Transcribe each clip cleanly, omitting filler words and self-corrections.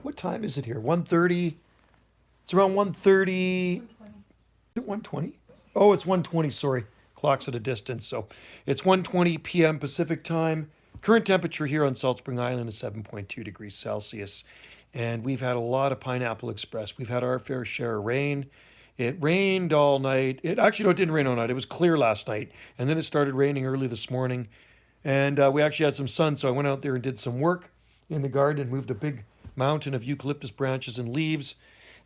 What time is it here? 1:30. It's around 1:30. Is it 1:20? Oh, it's 1:20, sorry. Clock's at a distance. So it's 1:20 p.m. Pacific time. Current temperature here on Salt Spring Island is 7.2 degrees Celsius. And we've had a lot of Pineapple Express. We've had our fair share of rain. It rained all night. It actually, no, it didn't rain all night. It was clear last night. And then it started raining early this morning. And we actually had some sun. So I went out there and did some work in the garden and moved a big mountain of eucalyptus branches and leaves.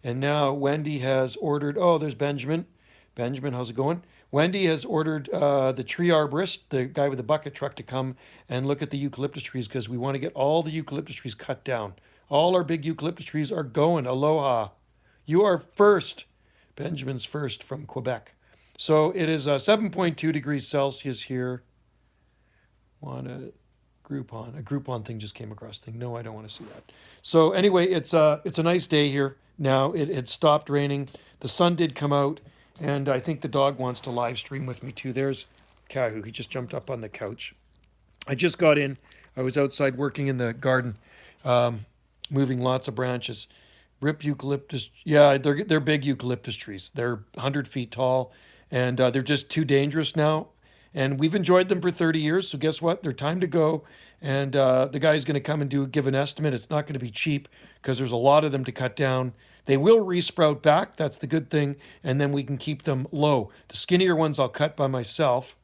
And now Wendy has ordered, oh, there's Benjamin. Benjamin, how's it going? Wendy has ordered the tree arborist, the guy with the bucket truck, to come and look at the eucalyptus trees because we want to get all the eucalyptus trees cut down. All our big eucalyptus trees are going. Aloha. You are first. Benjamin's first from Quebec. So it is 7.2 degrees Celsius here. Want a Groupon? A Groupon thing just came across thing. No, I don't want to see that. So anyway, it's a nice day here. Now it had stopped raining. The sun did come out, and I think the dog wants to live stream with me too. There's Kahu. He just jumped up on the couch. I just got in. I was outside working in the garden, moving lots of branches. Rip eucalyptus. Yeah, they're big eucalyptus trees. They're 100 feet tall, and they're just too dangerous now. And we've enjoyed them for 30 years. So guess what? They're time to go. And the guy's going to come and give an estimate. It's not going to be cheap because there's a lot of them to cut down. They will resprout back. That's the good thing. And then we can keep them low. The skinnier ones I'll cut by myself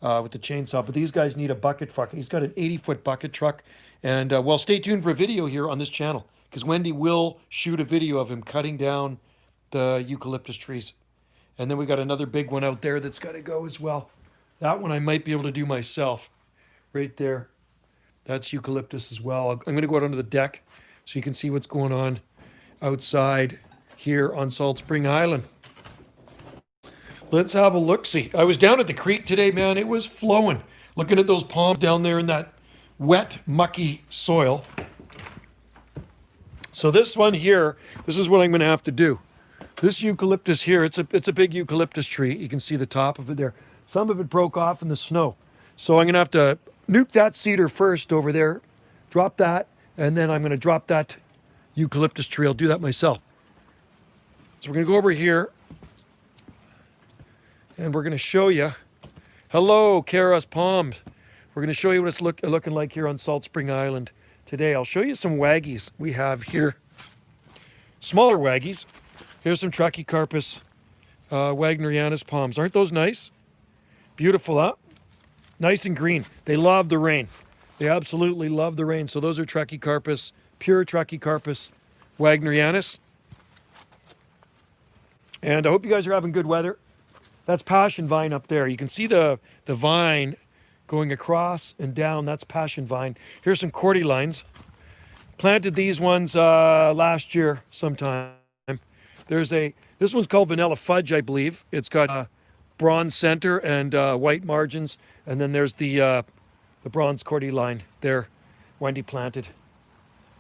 with the chainsaw. But these guys need a bucket truck. He's got an 80-foot bucket truck. And well, stay tuned for a video here on this channel because Wendy will shoot a video of him cutting down the eucalyptus trees. And then we got another big one out there that's got to go as well. That one I might be able to do myself right there. That's eucalyptus as well. I'm going to go out onto the deck so you can see what's going on outside here on Salt Spring Island. Let's have a look-see. I was down at the creek today, man. It was flowing. Looking at those palms down there in that wet, mucky soil. So this one here, this is what I'm going to have to do. This eucalyptus here, it's a big eucalyptus tree. You can see the top of it there. Some of it broke off in the snow. So I'm going to have to nuke that cedar first over there, drop that, and then I'm going to drop that eucalyptus tree. I'll do that myself. So we're going to go over here, and we're going to show you. Hello, Kara's Palms. We're going to show you what it's looking like here on Salt Spring Island today. I'll show you some waggies we have here. Smaller waggies. Here's some Trachycarpus wagnerianus palms. Aren't those nice? Beautiful, huh? Nice and green. They love the rain. They absolutely love the rain. So those are Trachycarpus, pure Trachycarpus wagnerianus. And I hope you guys are having good weather. That's passion vine up there. You can see the vine going across and down. That's passion vine. Here's some cordylines. Planted these ones last year sometime. This one's called Vanilla Fudge, I believe. It's got bronze center and white margins, and then there's the bronze cordyline there. Wendy planted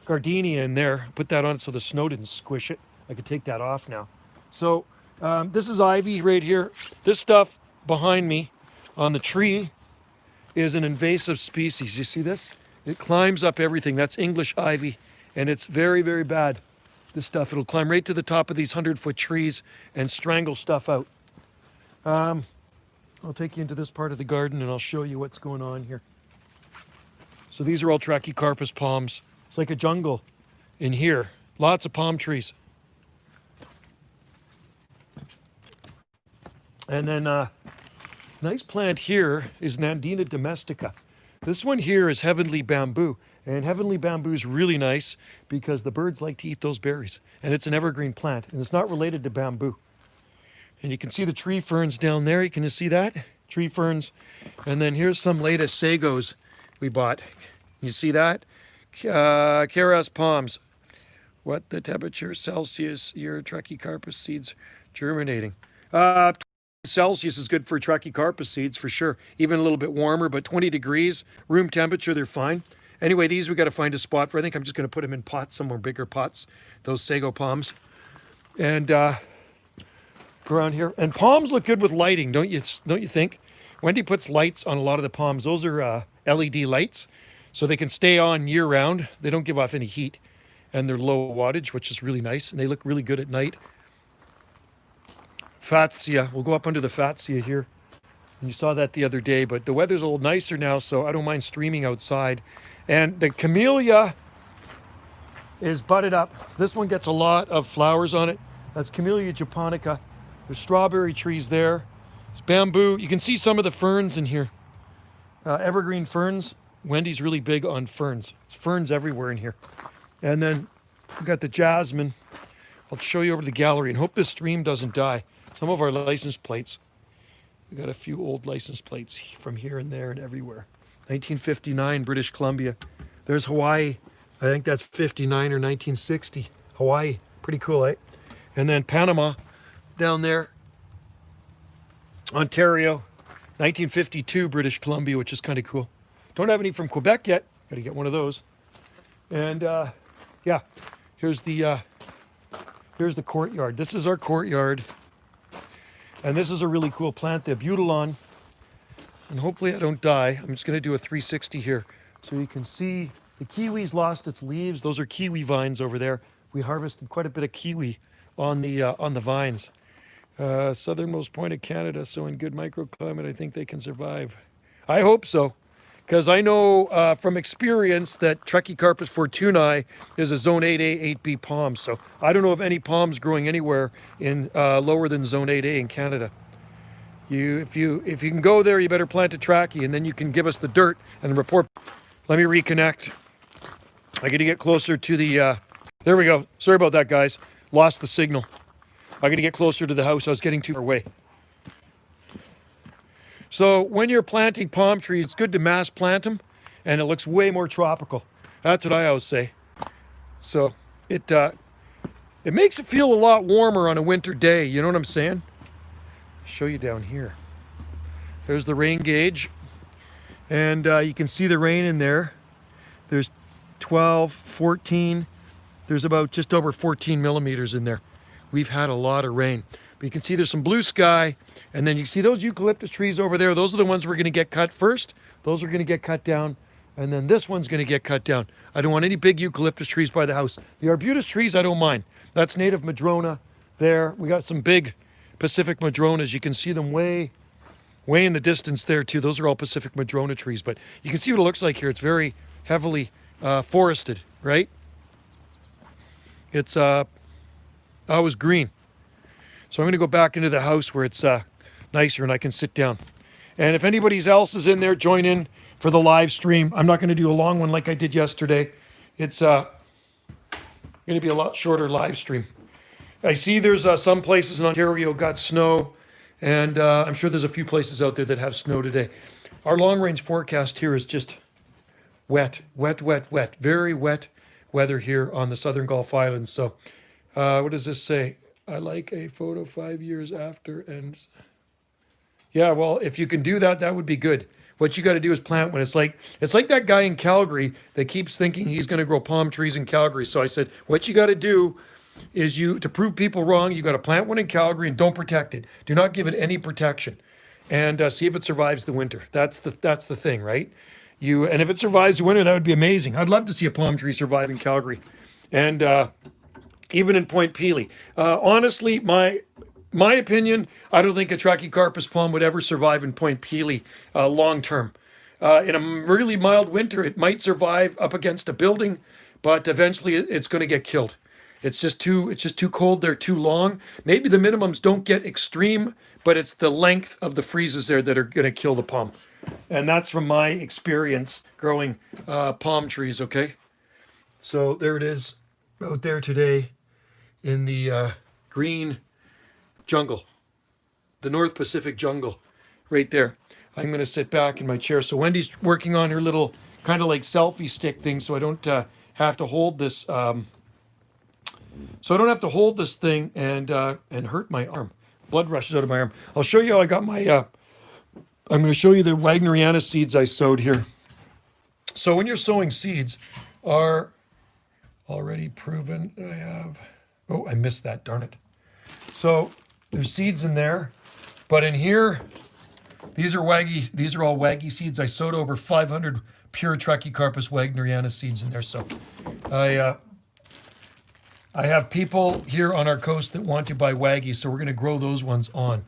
gardenia in there. Put that on so the snow didn't squish it. I could take that off now. So this is ivy right here. This stuff behind me on the tree is an invasive species. You see this? It climbs up everything. That's English ivy, and it's very, very bad. This stuff, it'll climb right to the top of these 100-foot trees and strangle stuff out. I'll take you into this part of the garden and I'll show you what's going on here. So these are all Trachycarpus palms. It's like a jungle in here. Lots of palm trees. And then nice plant here is Nandina domestica. This one here is heavenly bamboo. And heavenly bamboo is really nice because the birds like to eat those berries. And it's an evergreen plant, and it's not related to bamboo. And you can see the tree ferns down there. You can see that? Tree ferns. And then here's some latest sagos we bought. You see that? Kara's palms. What the temperature Celsius your Trachycarpus seeds germinating? Celsius is good for Trachycarpus seeds for sure. Even a little bit warmer, but 20 degrees, room temperature, they're fine. Anyway, these we got to find a spot for. I think I'm just going to put them in pots, some more bigger pots, those sago palms. And go around here. And palms look good with lighting, don't you think? Wendy puts lights on a lot of the palms. Those are LED lights, so they can stay on year round. They don't give off any heat. and they're low wattage, which is really nice, and they look really good at night. Fatsia, we'll go up under the Fatsia here. And you saw that the other day, but the weather's a little nicer now, so I don't mind streaming outside. And the camellia is budded up. This one gets a lot of flowers on it. That's Camellia japonica. There's strawberry trees there. There's bamboo. You can see some of the ferns in here. Evergreen ferns. Wendy's really big on ferns. There's ferns everywhere in here. And then we've got the jasmine. I'll show you over to the gallery and hope this stream doesn't die. Some of our license plates. We got a few old license plates from here and there and everywhere. 1959, British Columbia. There's Hawaii. I think that's 59 or 1960. Hawaii. Pretty cool, eh? And then Panama down there. Ontario. 1952, British Columbia, which is kind of cool. Don't have any from Quebec yet. Got to get one of those. And yeah, here's the courtyard. This is our courtyard. And this is a really cool plant, the Butylon. And hopefully I don't die. I'm just going to do a 360 here. So you can see the kiwi's lost its leaves. Those are kiwi vines over there. We harvested quite a bit of kiwi on the vines. Southernmost point of Canada, so in good microclimate, I think they can survive. I hope so. Because I know from experience that Trachycarpus fortunei is a zone 8A, 8B palm. So I don't know of any palms growing anywhere in lower than zone 8A in Canada. If you can go there, you better plant a trachy, and then you can give us the dirt and report. Let me reconnect. I got to get closer to the. There we go. Sorry about that, guys. Lost the signal. I got to get closer to the house. I was getting too far away. So when you're planting palm trees, it's good to mass plant them, and it looks way more tropical. That's what I always say. So it makes it feel a lot warmer on a winter day. You know what I'm saying? Show you down here. There's the rain gauge, and you can see the rain in there. There's 12, 14. There's about just over 14 millimeters in there. We've had a lot of rain. But you can see there's some blue sky, and then you see those eucalyptus trees over there. Those are the ones we're going to get cut first. Those are going to get cut down, and then this one's going to get cut down. I don't want any big eucalyptus trees by the house. The arbutus trees, I don't mind. That's native madrona there. We got some big Pacific madronas. You can see them way in the distance there too. Those are all Pacific madrona trees, but you can see what it looks like here. It's very heavily forested, right? It's always green. So I'm going to go back into the house where it's nicer and I can sit down. And if anybody else is in there, join in for the live stream. I'm not going to do a long one like I did yesterday. It's going to be a lot shorter live stream. I see there's some places in Ontario got snow, and I'm sure there's a few places out there that have snow today. Our long-range forecast here is just wet, wet, wet, wet. Very wet weather here on the Southern Gulf Islands. So what does this say? I like a photo 5 years after, and yeah, well, if you can do that, that would be good. What you got to do is plant when it's like that guy in Calgary that keeps thinking he's going to grow palm trees in Calgary. So I said, what you got to do is to prove people wrong, you got to plant one in Calgary and don't protect it. Do not give it any protection, and see if it survives the winter. That's the thing, right? And if it survives the winter, that would be amazing. I'd love to see a palm tree survive in Calgary, and even in Point Pelee. Honestly, my opinion, I don't think a Trachycarpus palm would ever survive in Point Pelee long term. In a really mild winter, it might survive up against a building, but eventually it's going to get killed. It's just too cold there, too long. Maybe the minimums don't get extreme, but it's the length of the freezes there that are going to kill the palm. And that's from my experience growing palm trees, okay? So there it is out there today in the green jungle, the North Pacific jungle right there. I'm going to sit back in my chair. So Wendy's working on her little kind of like selfie stick thing, so I don't have to hold this. So I don't have to hold this thing and hurt my arm. Blood rushes out of my arm. I'll show you how I got my. I'm going to show you the Wagneriana seeds I sowed here. So when you're sowing seeds, are already proven. I have. Oh, I missed that. Darn it. So there's seeds in there, but in here, these are all waggy seeds. I sowed over 500 pure Trachycarpus wagneriana seeds in there. So I I have people here on our coast that want to buy Wagyu, so we're going to grow those ones on.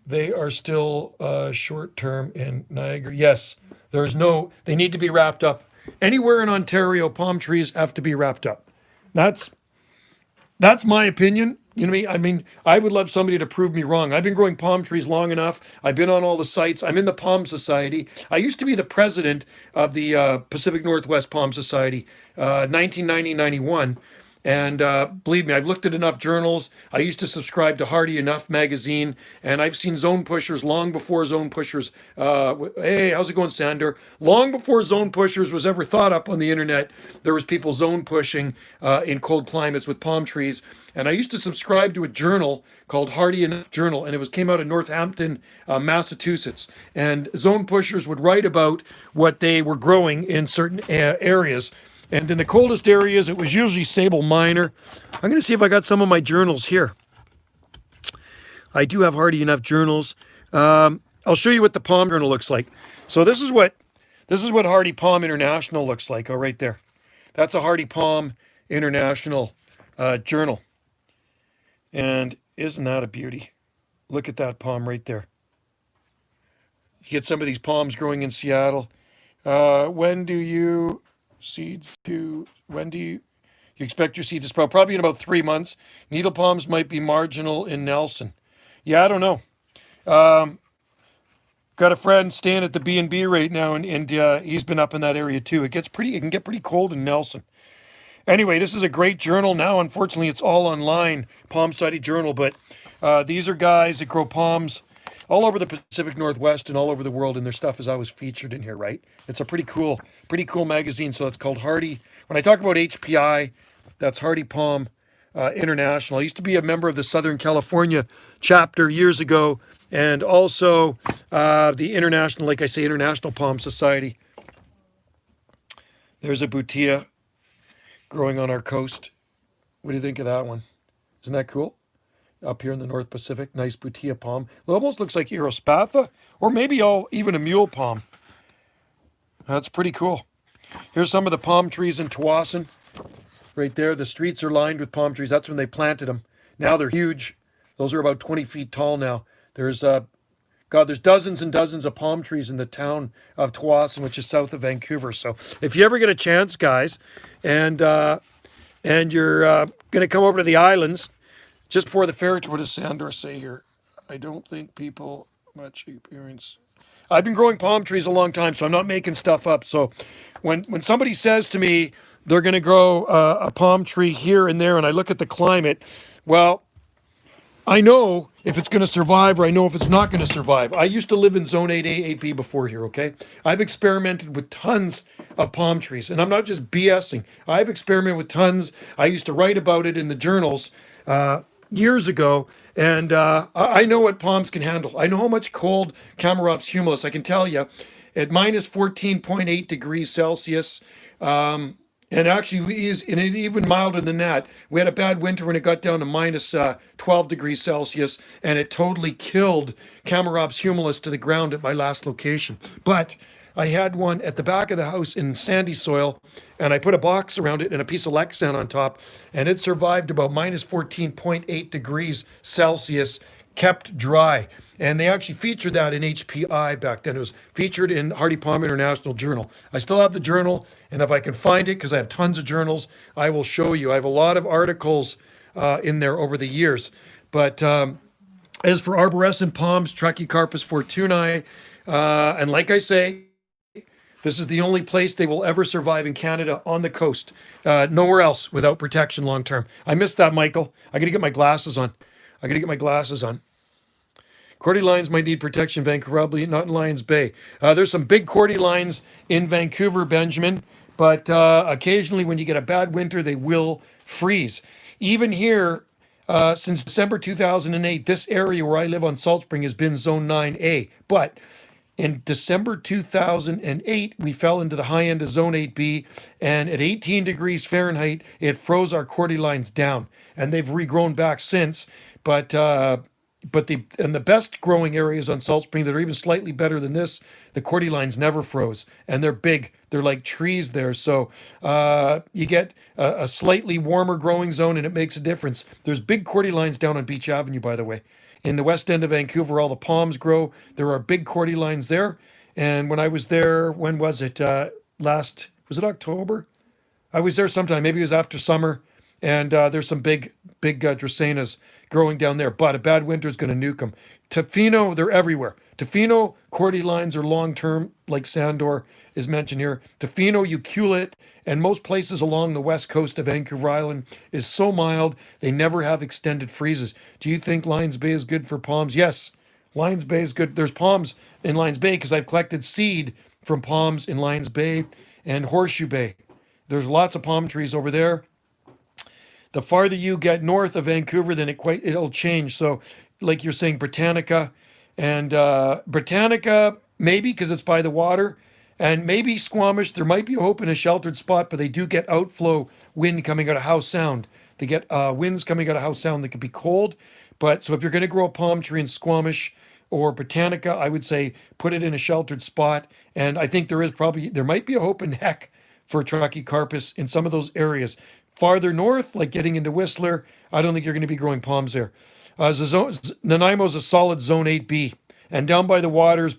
They are still short term in Niagara. Yes, they need to be wrapped up. Anywhere in Ontario, palm trees have to be wrapped up. That's my opinion. You know what I mean? I would love somebody to prove me wrong. I've been growing palm trees long enough. I've been on all the sites. I'm in the Palm Society. I used to be the president of the Pacific Northwest Palm Society, 1990-91. And believe me, I've looked at enough journals. I used to subscribe to Hardy Enough magazine, and I've seen zone pushers long before zone pushers. Hey, how's it going, Sander? Long before zone pushers was ever thought up on the internet, there was people zone pushing in cold climates with palm trees. And I used to subscribe to a journal called Hardy Enough Journal, and it came out of Northampton, Massachusetts. And zone pushers would write about what they were growing in certain areas. And in the coldest areas, it was usually sable minor. I'm going to see if I got some of my journals here. I do have Hardy Enough journals. I'll show you what the Palm Journal looks like. So this is what Hardy Palm International looks like. Oh, right there. That's a Hardy Palm International journal. And isn't that a beauty? Look at that palm right there. You get some of these palms growing in Seattle. When do you expect your seed to sprout? Probably in about 3 months. Needle palms might be marginal in Nelson. Yeah, I don't know. Got a friend staying at the B&B right now, and he's been up in that area too. It can get pretty cold in Nelson. Anyway, this is a great journal now. Unfortunately, it's all online, Palm Society Journal, but these are guys that grow palms all over the Pacific Northwest and all over the world, and their stuff is always featured in here, right? It's a pretty cool magazine. So it's called Hardy. When I talk about HPI, that's Hardy Palm International. I used to be a member of the Southern California chapter years ago, and also the International, like I say, International Palm Society. There's a butia growing on our coast. What do you think of that one? Isn't that cool? Up here in the North Pacific, nice butia palm. It almost looks like Erospatha, or maybe even a mule palm. That's pretty cool. Here's some of the palm trees in Tawasin. Right there, the streets are lined with palm trees. That's when they planted them. Now they're huge. Those are about 20 feet tall now. There's dozens and dozens of palm trees in the town of Tawasin, which is south of Vancouver. So if you ever get a chance, guys, and you're going to come over to the islands, just before the fair, what does Sandor say here? I don't think people much experience. I've been growing palm trees a long time, so I'm not making stuff up. So when somebody says to me they're going to grow a palm tree here and there, and I look at the climate, well, I know if it's going to survive or I know if it's not going to survive. I used to live in Zone 8A, 8B before here, okay? I've experimented with tons of palm trees, and I'm not just BSing. I've experimented with tons. I used to write about it in the journals years ago, and I know what palms can handle. I know how much cold Camerops humulus. I can tell you, at minus 14.8 degrees Celsius, and actually is even milder than that. We had a bad winter when it got down to minus 12 degrees Celsius, and it totally killed Camerops humulus to the ground at my last location. But I had one at the back of the house in sandy soil, and I put a box around it and a piece of Lexan on top, and it survived about minus 14.8 degrees Celsius, kept dry. And they actually featured that in HPI back then. It was featured in Hardy Palm International Journal. I still have the journal, and if I can find it, because I have tons of journals, I will show you. I have a lot of articles in there over the years. But as for arborescent palms, Trachycarpus fortunei, and like I say, this is the only place they will ever survive in Canada on the coast. Nowhere else without protection long term. I missed that, Michael. I got to get my glasses on. Cordylines might need protection, Vancouver, probably not in Lions Bay. There's some big cordylines in Vancouver, Benjamin, but occasionally when you get a bad winter, they will freeze. Even here, since December 2008, this area where I live on Salt Spring has been Zone 9A. But in December 2008, we fell into the high end of Zone 8B, and at 18 degrees Fahrenheit, it froze our cordylines down, and they've regrown back since. But but the best growing areas on Salt Spring that are even slightly better than this, the cordylines never froze, and they're big. They're like trees there. So you get a slightly warmer growing zone, and it makes a difference. There's big cordylines down on Beach Avenue, by the way. In the west end of Vancouver, all the palms grow. There are big cordylines there. And when I was there, when was it? Was it October? I was there sometime. Maybe it was after summer. And there's some big dracaenas growing down there. But a bad winter is going to nuke them. Tofino, they're everywhere. Tofino cordylines are long-term, like Sandor is mentioned here. Tofino, Eucalyptus, and most places along the west coast of Vancouver Island is so mild, they never have extended freezes. Do you think Lions Bay is good for palms? Yes, Lions Bay is good. There's palms in Lions Bay because I've collected seed from palms in Lions Bay and Horseshoe Bay. There's lots of palm trees over there. The farther you get north of Vancouver, then it'll change. So, like you're saying, Britannica, and Britannica maybe because it's by the water, and maybe Squamish. There might be a hope in a sheltered spot, but they do get outflow wind coming out of Howe Sound. They get winds coming out of Howe Sound that could be cold. But so if you're going to grow a palm tree in Squamish or Britannica, I would say put it in a sheltered spot. And I think there might be a hope in heck for Trachycarpus in some of those areas. Farther north, like getting into Whistler, I don't think you're going to be growing palms there. Nanaimo's a solid Zone 8B. And down by the waters,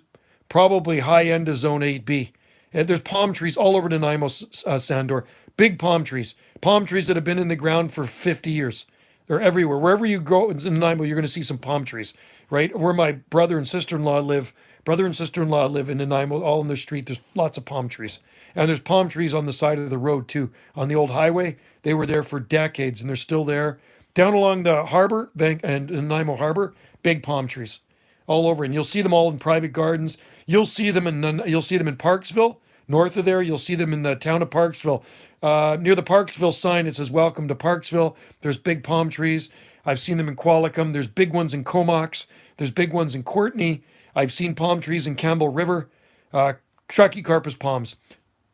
probably high end of Zone 8B. And there's palm trees all over Nanaimo, Sandor. Big palm trees. Palm trees that have been in the ground for 50 years. They're everywhere. Wherever you go in Nanaimo, you're going to see some palm trees, right? Where my brother and sister-in-law live in Nanaimo, all in the street. There's lots of palm trees. And there's palm trees on the side of the road, too. On the old highway, they were there for decades, and they're still there. Down along the harbor, and Nanaimo Harbor, big palm trees all over. And you'll see them all in private gardens. You'll see them in Parksville. North of there, you'll see them in the town of Parksville. Near the Parksville sign, it says, "Welcome to Parksville." There's big palm trees. I've seen them in Qualicum. There's big ones in Comox. There's big ones in Courtney. I've seen palm trees in Campbell River. Trachycarpus palms.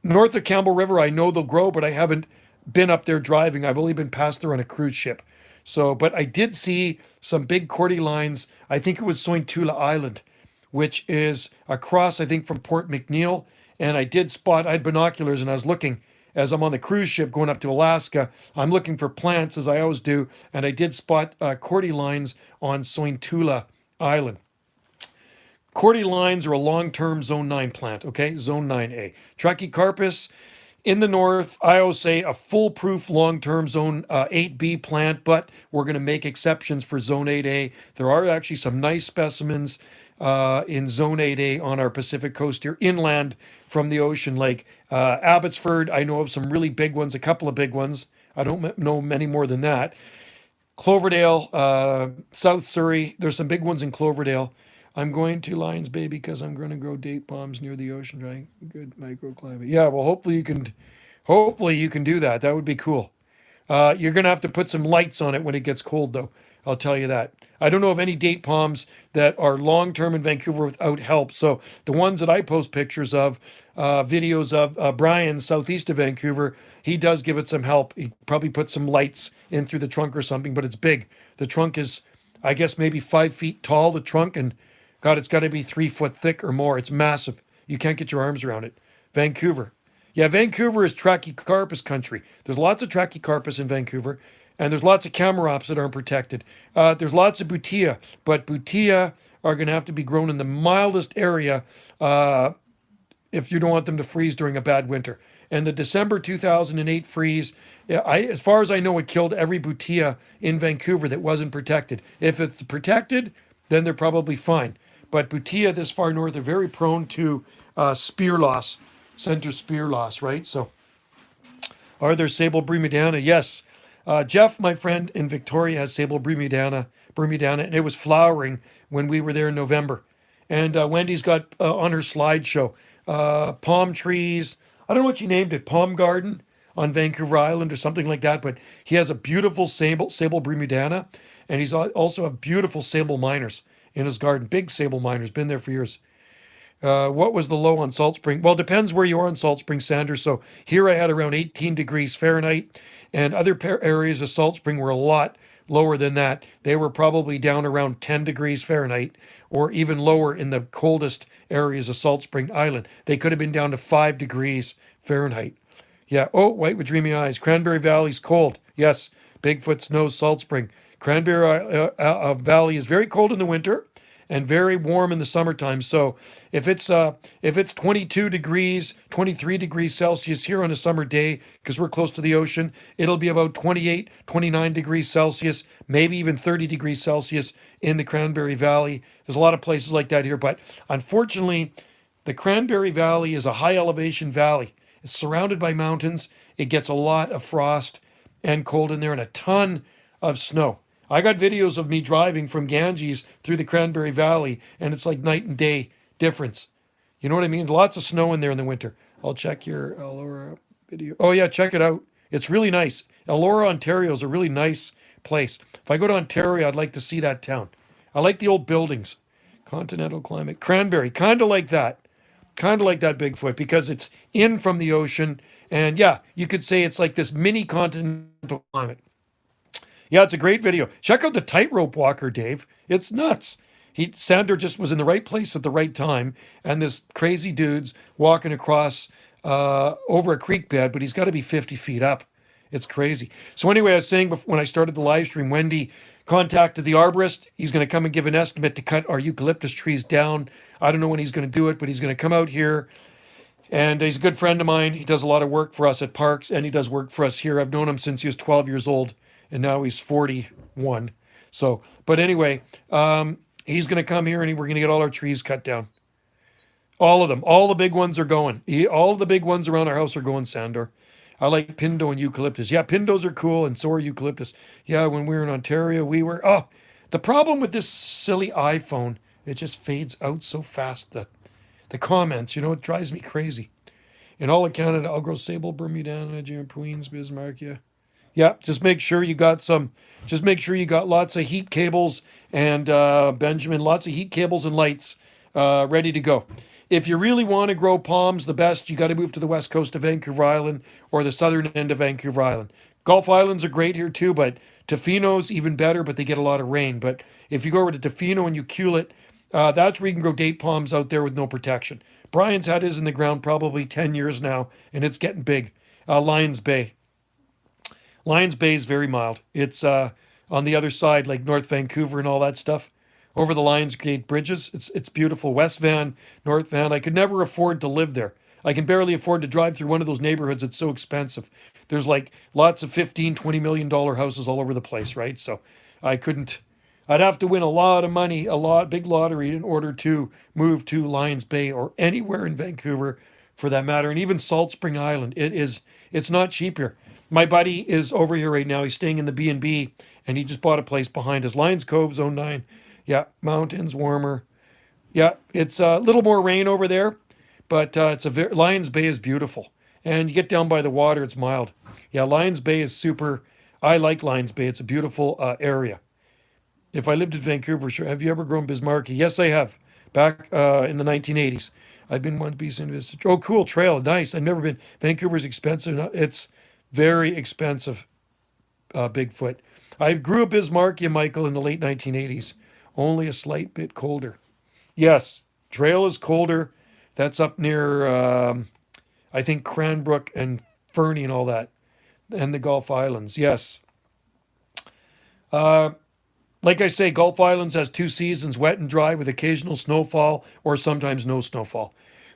North of Campbell River, I know they'll grow, but I haven't been up there driving. I've only been past there on a cruise ship. So, but I did see some big cordylines. I think it was Sointula Island, which is across, I think, from Port McNeill. And I had binoculars, and I was looking as I'm on the cruise ship going up to Alaska. I'm looking for plants, as I always do, and I did spot cordylines on Sointula Island. Cordylines are a long-term Zone 9 plant, okay? Zone 9A. Trachycarpus, in the north, I always say a foolproof long-term Zone 8B plant, but we're going to make exceptions for Zone 8A. There are actually some nice specimens in Zone 8A on our Pacific coast here, inland from the ocean, like Abbotsford. I know of some really big ones, a couple of big ones. I don't know many more than that. Cloverdale, South Surrey, there's some big ones in Cloverdale. I'm going to Lions Bay because I'm going to grow date palms near the ocean, right? Good microclimate. Yeah, well, hopefully you can do that. That would be cool. You're going to have to put some lights on it when it gets cold, though. I'll tell you that. I don't know of any date palms that are long-term in Vancouver without help. So the ones that I post pictures of, videos of, Brian, southeast of Vancouver, he does give it some help. He probably put some lights in through the trunk or something, but it's big. The trunk is, I guess, maybe 5 feet tall, the trunk, and God, it's got to be 3 foot thick or more. It's massive. You can't get your arms around it. Vancouver. Yeah, Vancouver is Trachycarpus country. There's lots of Trachycarpus in Vancouver, and there's lots of Camarops that aren't protected. There's lots of Butea, but Butea are going to have to be grown in the mildest area if you don't want them to freeze during a bad winter. And the December 2008 freeze, as far as I know, it killed every Butea in Vancouver that wasn't protected. If it's protected, then they're probably fine. But Butea this far north are very prone to spear loss, center spear loss, right? So are there sable Bermudiana? Yes. Jeff, my friend in Victoria, has sable Bermudiana, and it was flowering when we were there in November. And Wendy's got on her slideshow palm trees. I don't know what she named it, palm garden on Vancouver Island or something like that. But he has a beautiful sable Bermudiana, and he's also a beautiful sable minors in his garden. Big sable minors, been there for years. What was the low on Salt Spring? Well, it depends where you are in Salt Spring, Sanders. So here I had around 18 degrees Fahrenheit, and other areas of Salt Spring were a lot lower than that. They were probably down around 10 degrees Fahrenheit or even lower in the coldest areas of Salt Spring Island. They could have been down to 5 degrees Fahrenheit. Yeah. Oh, white with dreamy eyes. Cranberry Valley's cold. Yes. Bigfoot snows Salt Spring. Cranberry Valley is very cold in the winter and very warm in the summertime. So if it's 22 degrees, 23 degrees Celsius here on a summer day, because we're close to the ocean, it'll be about 28, 29 degrees Celsius, maybe even 30 degrees Celsius in the Cranberry Valley. There's a lot of places like that here, but unfortunately, the Cranberry Valley is a high elevation valley. It's surrounded by mountains. It gets a lot of frost and cold in there and a ton of snow. I got videos of me driving from Ganges through the Cranberry Valley, and it's like night and day difference. You know what I mean? Lots of snow in there in the winter. I'll check your Elora video. Oh, yeah, check it out. It's really nice. Elora, Ontario is a really nice place. If I go to Ontario, I'd like to see that town. I like the old buildings. Continental climate. Cranberry, kind of like that. Kind of like that Bigfoot because it's in from the ocean. And yeah, you could say it's like this mini continental climate. Yeah, it's a great video. Check out the tightrope walker, Dave. It's nuts. Sander just was in the right place at the right time, and this crazy dude's walking across over a creek bed, but he's got to be 50 feet up. It's crazy. So anyway, I was saying before, when I started the live stream, Wendy contacted the arborist. He's going to come and give an estimate to cut our eucalyptus trees down. I don't know when he's going to do it, but he's going to come out here. And he's a good friend of mine. He does a lot of work for us at parks, and he does work for us here. I've known him since he was 12 years old, and now he's 41. So, but anyway, he's going to come here, and we're going to get all our trees cut down. All of them. All the big ones are going. All the big ones around our house are going, Sandor. I like Pindo and eucalyptus. Yeah, Pindos are cool, and so are eucalyptus. Yeah, when we were in Ontario, we were... Oh, the problem with this silly iPhone, it just fades out so fast, the comments, it drives me crazy. In all of Canada, I'll grow sable, Bermudana, Jim, Queens, Bismarck, yeah. Yeah, just make sure you got lots of heat cables and, Benjamin, lots of heat cables and lights ready to go. If you really want to grow palms the best, you got to move to the west coast of Vancouver Island or the southern end of Vancouver Island. Gulf Islands are great here too, but Tofino's even better, but they get a lot of rain. But if you go over to Tofino and you cule it, that's where you can grow date palms out there with no protection. Brian's had his in the ground probably 10 years now, and it's getting big. Lions Bay. Lions Bay is very mild. It's on the other side, like North Vancouver and all that stuff. Over the Lions Gate bridges. It's beautiful. West Van, North Van. I could never afford to live there. I can barely afford to drive through one of those neighborhoods. It's so expensive. There's like lots of $15, $20 million houses all over the place, right? So I couldn't. I'd have to win a lot of money, big lottery in order to move to Lions Bay or anywhere in Vancouver for that matter. And even Salt Spring Island. It's not cheap here. My buddy is over here right now. He's staying in the B&B and he just bought a place behind us. Lions Cove, Zone 9. Yeah, mountains, warmer. Yeah, it's a little more rain over there, but Lions Bay is beautiful. And you get down by the water, it's mild. Yeah, Lions Bay is super. I like Lions Bay. It's a beautiful area. If I lived in Vancouver, sure. Have you ever grown Bismarcky? Yes, I have. Back in the 1980s. I've been one piece in visit. Oh, cool trail. Nice. I've never been. Vancouver's expensive. It's very expensive, Bigfoot. I grew up Bismarcky, Michael, in the late 1980s. Only a slight bit colder. Yes, trail is colder. That's up near, I think, Cranbrook and Fernie and all that. And the Gulf Islands, yes. Like I say, Gulf Islands has 2 seasons, wet and dry, with occasional snowfall or sometimes no snowfall.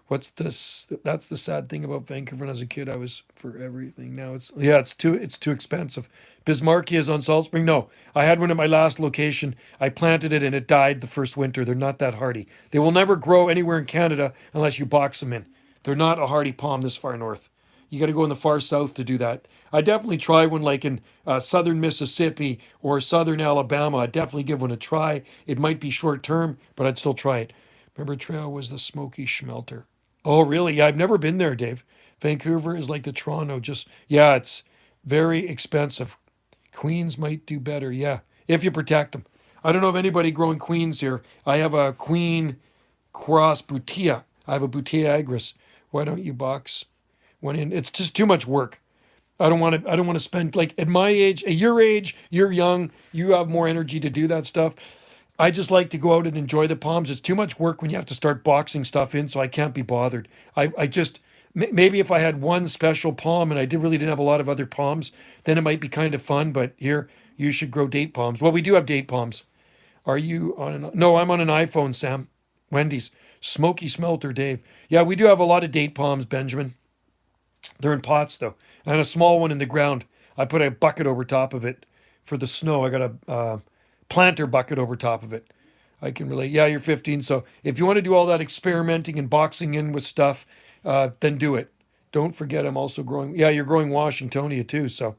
What's this? That's the sad thing about Vancouver. As a kid, I was for everything. Now it's too expensive. Bismarcky is on Salt Spring. No, I had one at my last location. I planted it and it died the first winter. They're not that hardy. They will never grow anywhere in Canada unless you box them in. They're not a hardy palm this far north. You got to go in the far south to do that. I definitely try one like in southern Mississippi or southern Alabama. I'd definitely give one a try. It might be short term, but I'd still try it. Remember, trail was the Smoky Schmelter. Oh, really? Yeah, I've never been there, Dave. Vancouver is like the Toronto. Yeah, it's very expensive. Queens might do better, yeah, if you protect them. I don't know of anybody growing queens here. I have a queen cross butia. I have a butia agris. Why don't you box one in? It's just too much work. I don't want to spend like at my age, at your age, you're young, you have more energy to do that stuff. I just like to go out and enjoy the palms. It's too much work when you have to start boxing stuff in, so I can't be bothered. I just maybe if I had one special palm and I really didn't have a lot of other palms, then it might be kind of fun. But here, you should grow date palms. Well, we do have date palms. Are you on an? No, I'm on an iPhone, Sam. Wendy's. Smoky Smelter, Dave. Yeah, we do have a lot of date palms, Benjamin. They're in pots though, and a small one in the ground. I put a bucket over top of it for the snow. I got a planter bucket over top of it. I can relate. Yeah, you're 15, so if you want to do all that experimenting and boxing in with stuff, then do it. Don't forget, I'm also growing. Yeah, you're growing Washingtonia too, so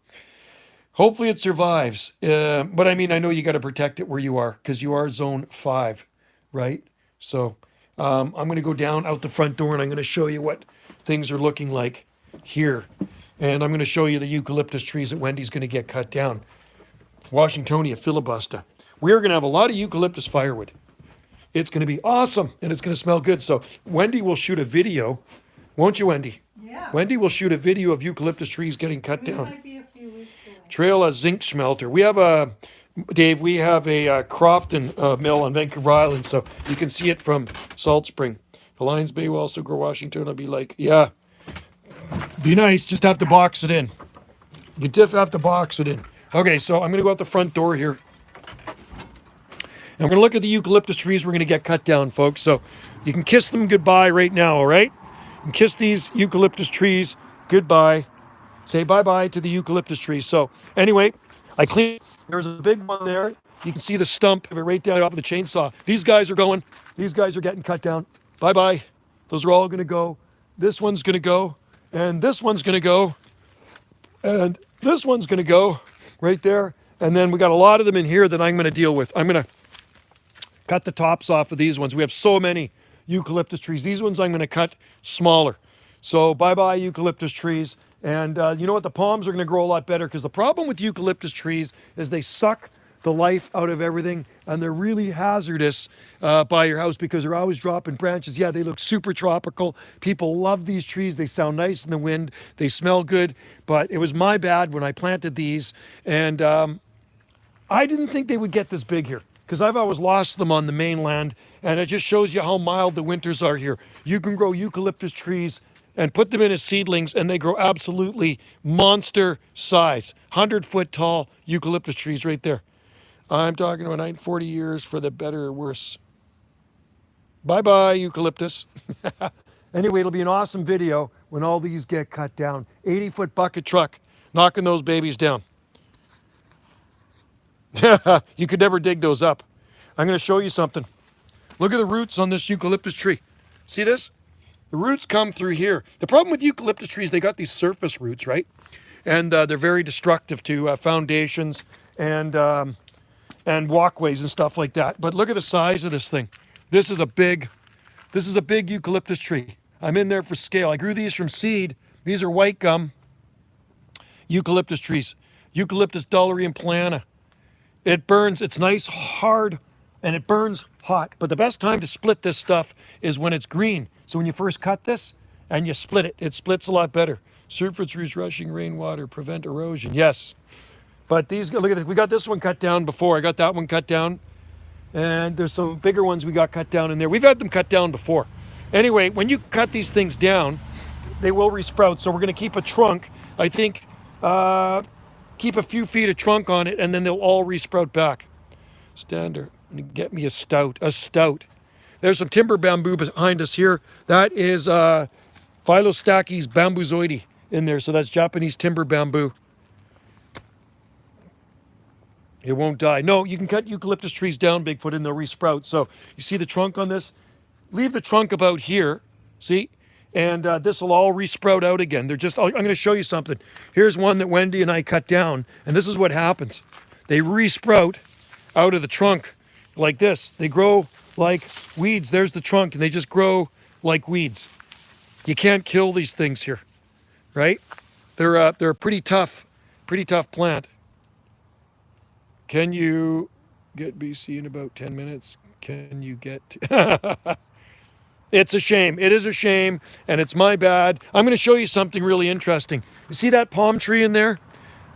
hopefully it survives. But I mean, I know you got to protect it where you are because you are zone 5, right? So I'm going to go down out the front door and I'm going to show you what things are looking like here. And I'm going to show you the eucalyptus trees that Wendy's going to get cut down. Washingtonia filibuster. We're going to have a lot of eucalyptus firewood. It's going to be awesome and it's going to smell good. So Wendy will shoot a video, won't you, Wendy? Yeah. Wendy will shoot a video of eucalyptus trees getting cut It down. might be a few weeks away. Trail a zinc smelter. We have a, Dave, we have a Crofton mill on Vancouver Island, so you can see it from Salt Spring. The Lions Bay will also grow Washington. I'll be like, yeah, be nice. Just have to box it in. You just have to box it in. Okay, so I'm going to go out the front door here. And we're going to look at the eucalyptus trees we're going to get cut down, folks. So you can kiss them goodbye right now, all right? And kiss these eucalyptus trees goodbye. Say bye-bye to the eucalyptus trees. So anyway, I cleaned. There's a big one there. You can see the stump of it right down off of the chainsaw. These guys are going. These guys are getting cut down. Bye-bye. Those are all going to go. This one's going to go. And this one's going to go. And this one's going to go right there. And then we got a lot of them in here that I'm going to deal with. I'm going to cut the tops off of these ones. We have so many eucalyptus trees. These ones I'm going to cut smaller. So bye-bye eucalyptus trees. And you know what? The palms are going to grow a lot better because the problem with eucalyptus trees is they suck the life out of everything and they're really hazardous by your house because they're always dropping branches. Yeah, they look super tropical. People love these trees. They sound nice in the wind. They smell good. But it was my bad when I planted these. And I didn't think they would get this big here because I've always lost them on the mainland. And it just shows you how mild the winters are here. You can grow eucalyptus trees and put them in as seedlings and they grow absolutely monster size. 100-foot tall eucalyptus trees right there. I'm talking about 940 years for the better or worse. Bye-bye, eucalyptus. Anyway, it'll be an awesome video when all these get cut down. 80-foot bucket truck knocking those babies down. You could never dig those up. I'm going to show you something. Look at the roots on this eucalyptus tree. See this? The roots come through here. The problem with eucalyptus trees, they got these surface roots, right? And they're very destructive to foundations and walkways and stuff like that. But look at the size of this thing. This is a big eucalyptus tree. I'm in there for scale. I grew these from seed. These are white gum eucalyptus trees. Eucalyptus dullarium plana. It burns. It's nice, hard, and it burns hot. But the best time to split this stuff is when it's green. So when you first cut this and you split it, it splits a lot better. Surface roots rushing rainwater, prevent erosion. Yes. But these, look at this. We got this one cut down before. I got that one cut down. And there's some bigger ones we got cut down in there. We've had them cut down before. Anyway, when you cut these things down, they will resprout. So we're going to keep a trunk. I think keep a few feet of trunk on it, and then they'll all resprout back. Standard. Get me a stout. A stout. There's some timber bamboo behind us here. That is Philostachys bambuzoide in there. So that's Japanese timber bamboo. It won't die. No, you can cut eucalyptus trees down, Bigfoot, and they'll resprout. So you see the trunk on this? Leave the trunk about here, see? And this will all resprout out again. They're just, I'm going to show you something. Here's one that Wendy and I cut down, and this is what happens. They resprout out of the trunk like this. They grow like weeds. There's the trunk, and they just grow like weeds. You can't kill these things here, right? They're a pretty tough plant. Can you get BC in about 10 minutes? Can you get... It's a shame. It is a shame, and it's my bad. I'm going to show you something really interesting. You see that palm tree in there?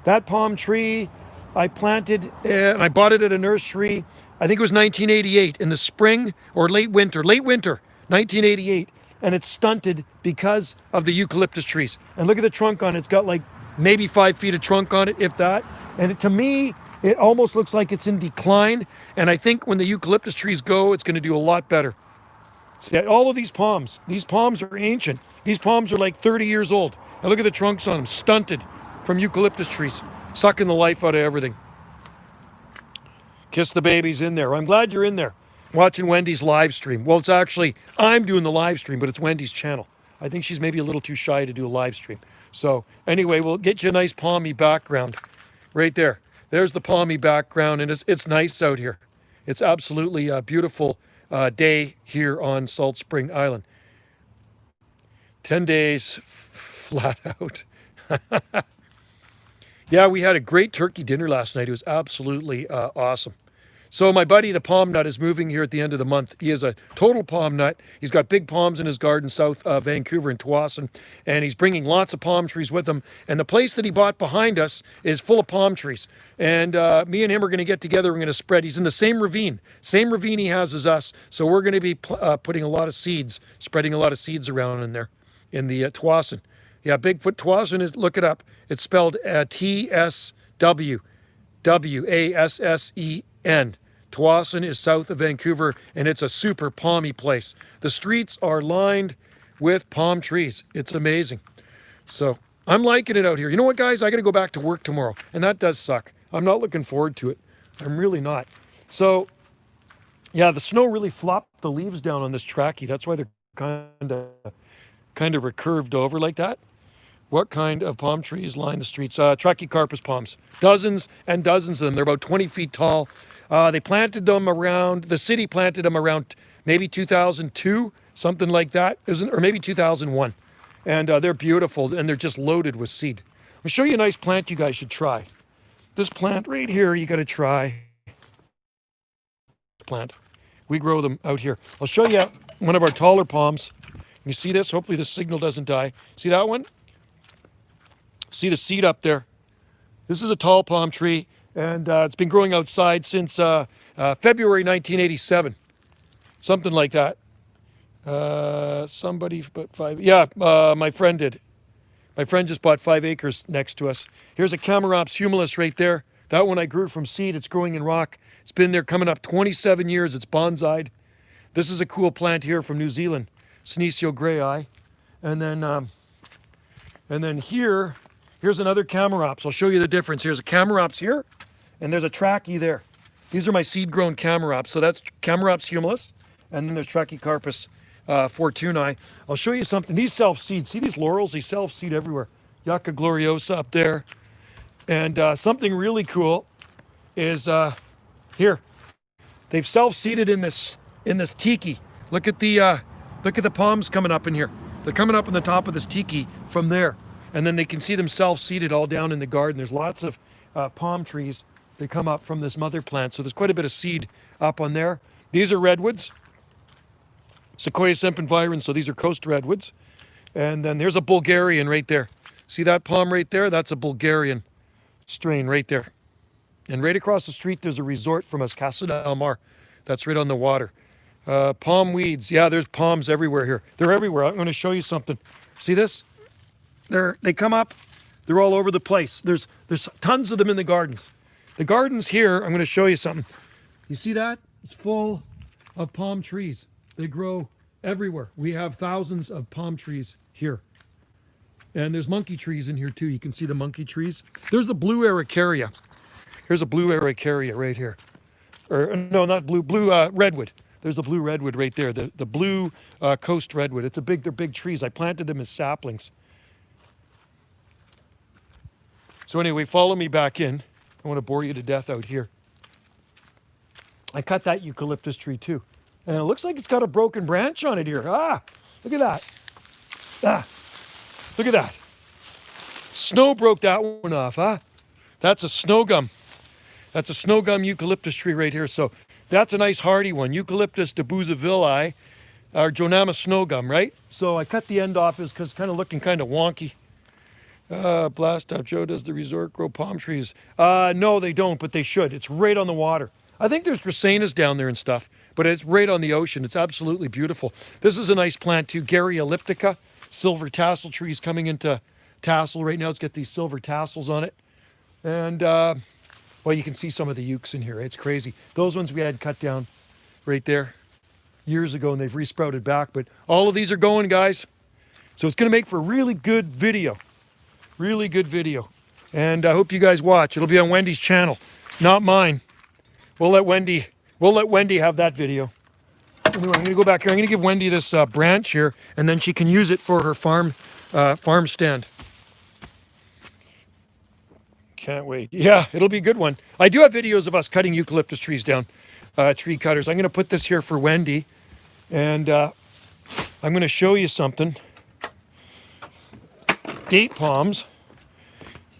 That palm tree I planted, and I bought it at a nursery. I think it was 1988 in the spring or late winter, 1988. And it's stunted because of the eucalyptus trees. And look at the trunk on it. It's got like maybe 5 feet of trunk on it, if that. And to me, it almost looks like it's in decline. And I think when the eucalyptus trees go, it's going to do a lot better. See, all of these palms are ancient. These palms are like 30 years old. And look at the trunks on them, stunted from eucalyptus trees, sucking the life out of everything. Kiss the babies in there. I'm glad you're in there watching Wendy's live stream. Well, it's actually, I'm doing the live stream, but it's Wendy's channel. I think she's maybe a little too shy to do a live stream. So anyway, we'll get you a nice palmy background right there. There's the palmy background, and it's nice out here. It's absolutely a beautiful day here on Salt Spring Island. 10 days flat out. Yeah, we had a great turkey dinner last night. It was absolutely awesome. So my buddy, the palm nut, is moving here at the end of the month. He is a total palm nut. He's got big palms in his garden south of Vancouver in Tsawwassen, and he's bringing lots of palm trees with him. And the place that he bought behind us is full of palm trees. And me and him are going to get together. We're going to spread. He's in the same ravine he has as us. So we're going to be putting a lot of seeds, spreading a lot of seeds around in there, in the Tsawwassen. Yeah, Bigfoot Tsawwassen is, look it up. It's spelled Tswassen. Tsawwassen is south of Vancouver, and it's a super palmy place. The streets are lined with palm trees. It's amazing. So I'm liking it out here. You know what, guys? I got to go back to work tomorrow, and that does suck. I'm not looking forward to it. I'm really not. So, yeah, the snow really flopped the leaves down on this trackie. That's why they're kind of recurved over like that. What kind of palm trees line the streets? Trachycarpus palms. Dozens and dozens of them. They're about 20 feet tall. They planted them around, the city planted them around maybe 2002, something like that, or maybe 2001. And they're beautiful, and they're just loaded with seed. I'll show you a nice plant you guys should try. This plant right here, you got to try. Plant. We grow them out here. I'll show you one of our taller palms. You see this? Hopefully the signal doesn't die. See that one? See the seed up there? This is a tall palm tree, and it's been growing outside since February 1987. Something like that. Somebody bought 5. Yeah, my friend did. My friend just bought 5 acres next to us. Here's a Chamaerops humilis right there. That one I grew from seed. It's growing in rock. It's been there coming up 27 years. It's bonsai'd. This is a cool plant here from New Zealand, Senecio grayi. And then here's another Chamaerops. I'll show you the difference. Here's a Chamaerops here, and there's a trachea there. These are my seed-grown Chamaerops. So that's Chamaerops humilis, and then there's Trachycarpus fortunei. I'll show you something. These self-seed. See these laurels? They self-seed everywhere. Yucca gloriosa up there. And something really cool is here. They've self-seeded in this tiki. Look at the palms coming up in here. They're coming up on the top of this tiki from there. And then they can see them self-seeded all down in the garden. There's lots of palm trees that come up from this mother plant. So there's quite a bit of seed up on there. These are redwoods. Sequoia sempervirens, so these are coast redwoods. And then there's a Bulgarian right there. See that palm right there? That's a Bulgarian strain right there. And right across the street, there's a resort from us, Casa del Mar. That's right on the water. Palm weeds. Yeah, there's palms everywhere here. They're everywhere. I'm going to show you something. See this? They come up. They're all over the place. There's tons of them in the gardens. The gardens here, I'm going to show you something. You see that? It's full of palm trees. They grow everywhere. We have thousands of palm trees here. And there's monkey trees in here too. You can see the monkey trees. There's the blue Araucaria. Here's a blue Araucaria right here. Or no, not blue, redwood. There's a blue redwood right there. The blue coast redwood. They're big trees. I planted them as saplings. So anyway, follow me back in. I want to bore you to death out here. I cut that eucalyptus tree too. And it looks like it's got a broken branch on it here. Look at that. Look at that. Snow broke that one off, That's a snow gum. That's a snow gum eucalyptus tree right here. So that's a nice hardy one. Eucalyptus debusavilli. our Jonama snow gum, right? So I cut the end off because it's kind of looking kind of wonky. Blast off, Joe, does the resort grow palm trees? No, they don't, but they should. It's right on the water. I think there's dracaenas down there and stuff, but it's right on the ocean. It's absolutely beautiful. This is a nice plant too, Gary elliptica, silver tassel trees coming into tassel right now. It's got these silver tassels on it. And, well, you can see some of the ukes in here. It's crazy. Those ones we had cut down right there years ago, and they've resprouted back. But all of these are going, guys. So it's going to make for a really good video. Really good video. And I hope you guys watch. It'll be on Wendy's channel, not mine. We'll let Wendy have that video. Anyway, I'm going to go back here. I'm going to give Wendy this branch here, and then she can use it for her farm stand. Can't wait. Yeah, it'll be a good one. I do have videos of us cutting eucalyptus trees down, tree cutters. I'm going to put this here for Wendy, and I'm going to show you something. Date palms.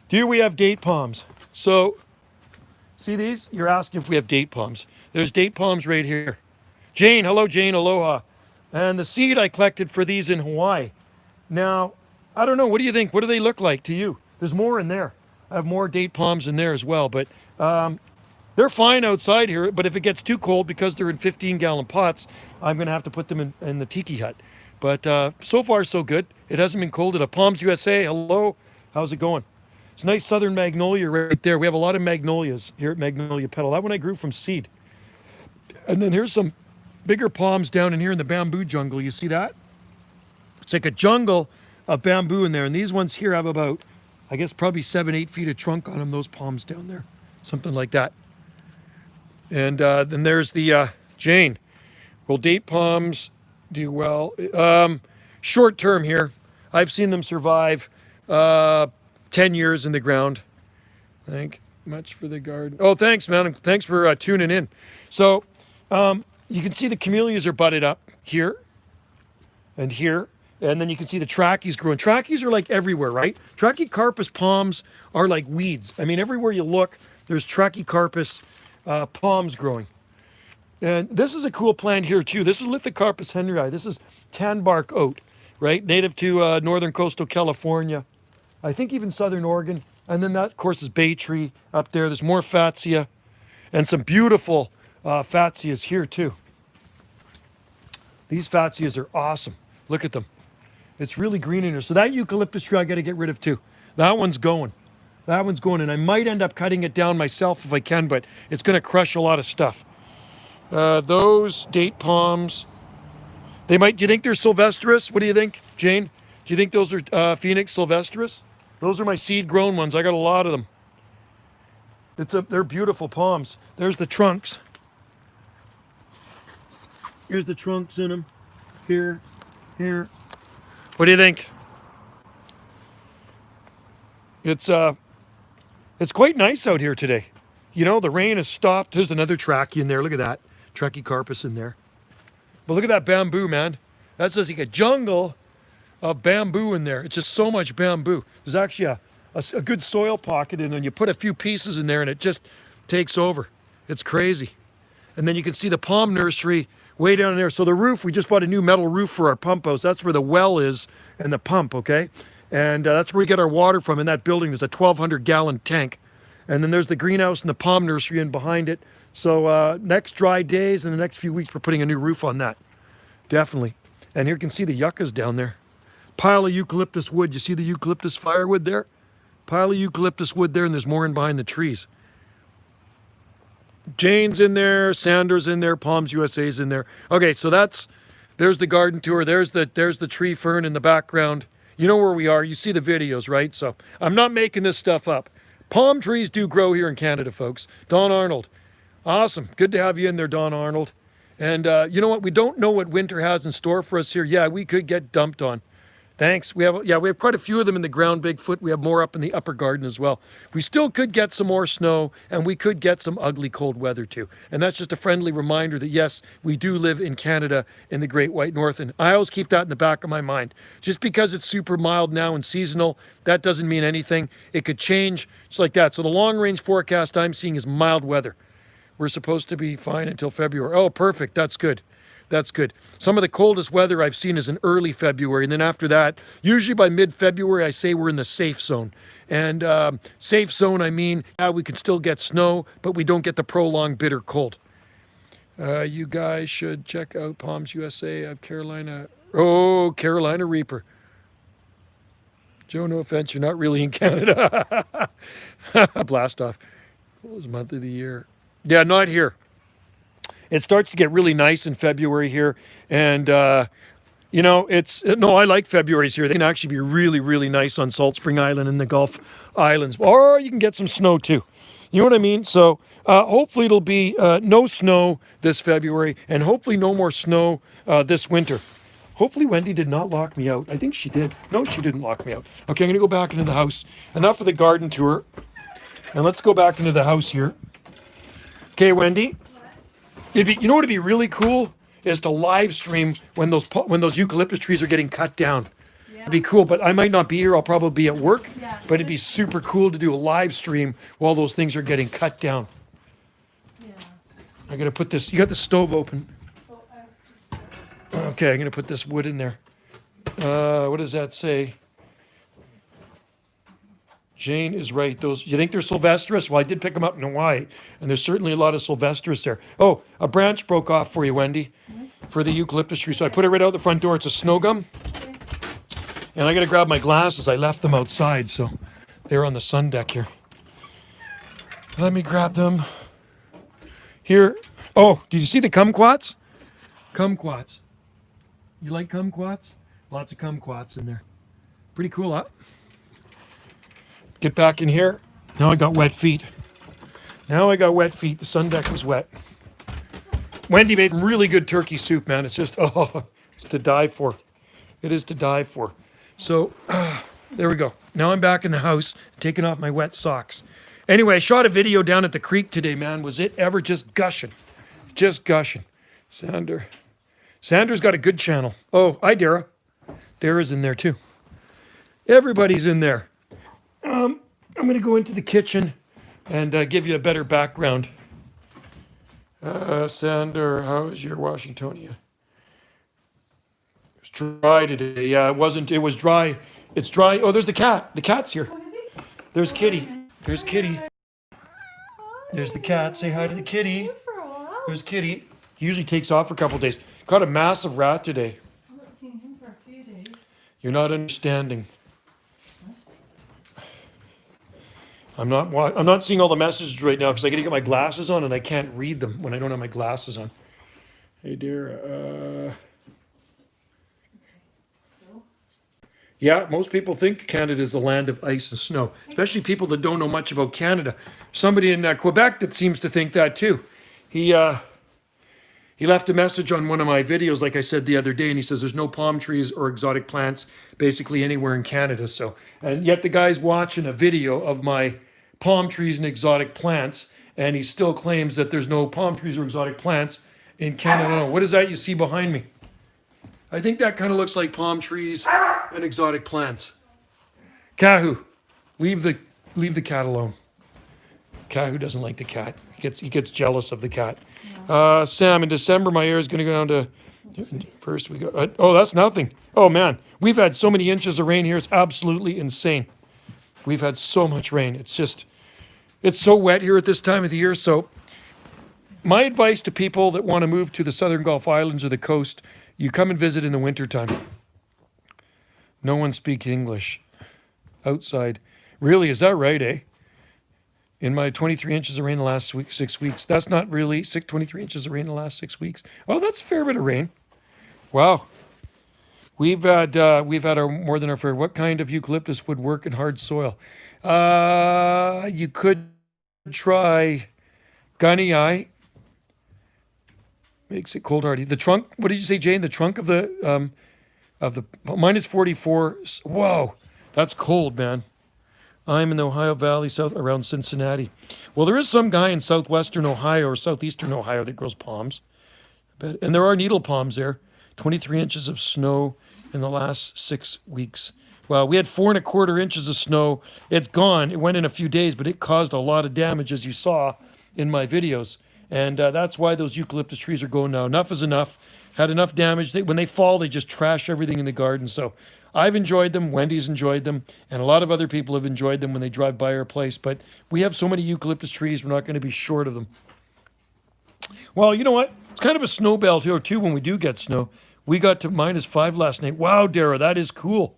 Do we have date palms? So, see these? You're asking if we have date palms. There's date palms right here. Jane, hello Jane, aloha. And the seed I collected for these in Hawaii. Now, I don't know, what do you think? What do they look like to you? There's more in there. I have more date palms in there as well, but they're fine outside here, but if it gets too cold, because they're in 15-gallon pots, I'm going to have to put them in the tiki hut. But so far, so good. It hasn't been cold enough. Palms USA, hello. How's it going? It's a nice southern magnolia right there. We have a lot of magnolias here at Magnolia Petal. That one I grew from seed. And then here's some bigger palms down in here in the bamboo jungle. You see that? It's like a jungle of bamboo in there. And these ones here have about, I guess, probably 7-8 feet of trunk on them, those palms down there. Something like that. And then there's the Jane. Will date palms do well? Short term here. I've seen them survive 10 years in the ground. Thank much for the garden. Oh, thanks, man. Thanks for tuning in. So you can see the camellias are budded up here and here. And then you can see the trachy's growing. Trachy's are like everywhere, right? Trachycarpus palms are like weeds. I mean, everywhere you look, there's Trachycarpus palms growing. And this is a cool plant here too. This is Lithocarpus henryi. This is tanbark oat, right? Native to northern coastal California. I think even southern Oregon. And then that, of course, is bay tree up there. There's more fatsia and some beautiful fatsias here too. These fatsias are awesome. Look at them. It's really green in here. So that eucalyptus tree I got to get rid of too. That one's going. That one's going. And I might end up cutting it down myself if I can, but it's going to crush a lot of stuff. Those date palms, they might, do you think they're sylvestris? What do you think, Jane? Do you think those are Phoenix sylvestris? Those are my seed grown ones. I got a lot of them. They're beautiful palms. There's the trunks. Here's the trunks in them. Here. What do you think? It's quite nice out here today. You know, the rain has stopped. There's another trachea in there. Look at that. Trachycarpus in there. But look at that bamboo, man. That's just like a jungle of bamboo in there. It's just so much bamboo. There's actually a good soil pocket in there, and you put a few pieces in there and it just takes over. It's crazy. And then you can see the palm nursery way down there. So the roof, we just bought a new metal roof for our pump house. That's where the well is and the pump, okay? And that's where we get our water from. In that building, there's a 1,200-gallon tank. And then there's the greenhouse and the palm nursery in behind it. So next dry days in the next few weeks, we're putting a new roof on that. Definitely. And here you can see the yuccas down there. Pile of eucalyptus wood. You see the eucalyptus firewood there? Pile of eucalyptus wood there, and there's more in behind the trees. Jane's in there, Sanders in there, Palms USA's in there. Okay, so there's the garden tour. There's the tree fern in the background. You know where we are. You see the videos, right? So I'm not making this stuff up. Palm trees do grow here in Canada, folks. Don Arnold. Awesome. Good to have you in there, Don Arnold. And you know what? We don't know what winter has in store for us here. Yeah, we could get dumped on. Thanks. We have quite a few of them in the ground, Bigfoot. We have more up in the upper garden as well. We still could get some more snow, and we could get some ugly cold weather too. And that's just a friendly reminder that yes, we do live in Canada in the Great White North. And I always keep that in the back of my mind. Just because it's super mild now and seasonal, that doesn't mean anything. It could change just like that. So the long range forecast I'm seeing is mild weather. We're supposed to be fine until February. Oh, perfect. That's good. That's good. Some of the coldest weather I've seen is in early February. And then after that, usually by mid-February, I say we're in the safe zone. And safe zone, I mean, yeah, we can still get snow, but we don't get the prolonged bitter cold. You guys should check out Palms USA. I have Carolina. Oh, Carolina Reaper. Joe, no offense, you're not really in Canada. Blast off. Coolest month of the year. Yeah, not here. It starts to get really nice in February here. And, you know, I like February's here. They can actually be really, really nice on Salt Spring Island and the Gulf Islands. Or you can get some snow too. You know what I mean? So hopefully it'll be no snow this February and hopefully no more snow this winter. Hopefully Wendy did not lock me out. I think she did. No, she didn't lock me out. Okay, I'm going to go back into the house. Enough of the garden tour. And let's go back into the house here. Okay, Wendy. You know what would be really cool is to live stream when those eucalyptus trees are getting cut down. Yeah. It'd be cool, but I might not be here. I'll probably be at work. Yeah. But it'd be super cool to do a live stream while those things are getting cut down. Yeah. I gotta put this. You got the stove open. Okay, I'm gonna put this wood in there. What does that say? Jane is right. You think they're sylvestris? Well, I did pick them up in Hawaii, and there's certainly a lot of sylvestris there. Oh, a branch broke off for you, Wendy, for the eucalyptus tree. So I put it right out the front door. It's a snow gum. And I got to grab my glasses. I left them outside, so they're on the sun deck here. Let me grab them. Here. Oh, did you see the kumquats? Kumquats. You like kumquats? Lots of kumquats in there. Pretty cool, huh? Get back in here. Now I got wet feet. The sun deck was wet. Wendy made some really good turkey soup, man. It's just, it's to die for. It is to die for. So, there we go. Now I'm back in the house, taking off my wet socks. Anyway, I shot a video down at the creek today, man. Was it ever just gushing? Just gushing. Sandra's got a good channel. Oh, hi, Dara. Dara's in there, too. Everybody's in there. I'm going to go into the kitchen and give you a better background. Sander, how is your Washingtonia? It was dry today. Yeah, it wasn't. It was dry. It's dry. Oh, there's the cat. The cat's here. There's Kitty. There's Kitty. There's the cat. Say hi to the kitty. There's Kitty. He usually takes off for a couple of days. Caught a massive rat today. I've not seen him for a few days. You're not understanding. I'm not seeing all the messages right now because I got to get my glasses on and I can't read them when I don't have my glasses on. Hey, dear. Yeah, most people think Canada is a land of ice and snow, especially people that don't know much about Canada. Somebody in Quebec that seems to think that too. He left a message on one of my videos, like I said the other day, and he says there's no palm trees or exotic plants basically anywhere in Canada. So, and yet the guy's watching a video of my palm trees and exotic plants, and he still claims that there's no palm trees or exotic plants in Canada. What is that you see behind me? I think that kind of looks like palm trees and exotic plants. Kahu, leave the cat alone. Kahu doesn't like the cat. He gets jealous of the cat. Sam, in December, my air is going to go down to first. We go. Oh, that's nothing. Oh man, we've had so many inches of rain here. It's absolutely insane. We've had so much rain. It's so wet here at this time of the year. So, my advice to people that want to move to the Southern Gulf Islands or the coast, you come and visit in the wintertime. No one speaks English outside. Really, is that right, eh? In my 23 inches of rain the last 6 weeks. That's not really 23 inches of rain in the last 6 weeks. Oh, that's a fair bit of rain. Wow. We've had our more than our fair. What kind of eucalyptus would work in hard soil? You could try gunny eye. Makes it cold hardy. The trunk. What did you say, Jane? The trunk of the minus 44. Whoa, that's cold, man. I'm in the Ohio Valley, south around Cincinnati. Well, there is some guy in southwestern Ohio or southeastern Ohio that grows palms. And there are needle palms there. 23 inches of snow in the last 6 weeks. Well, we had 4¼ inches of snow. It's gone. It went in a few days, but it caused a lot of damage, as you saw in my videos. And that's why those eucalyptus trees are going now. Enough is enough. had enough damage. When they fall, they just trash everything in the garden. So I've enjoyed them. Wendy's enjoyed them. And a lot of other people have enjoyed them when they drive by our place. But we have so many eucalyptus trees, we're not going to be short of them. Well, you know what? It's kind of a snow belt here, too, when we do get snow. We got to -5 last night. Wow, Dara, that is cool.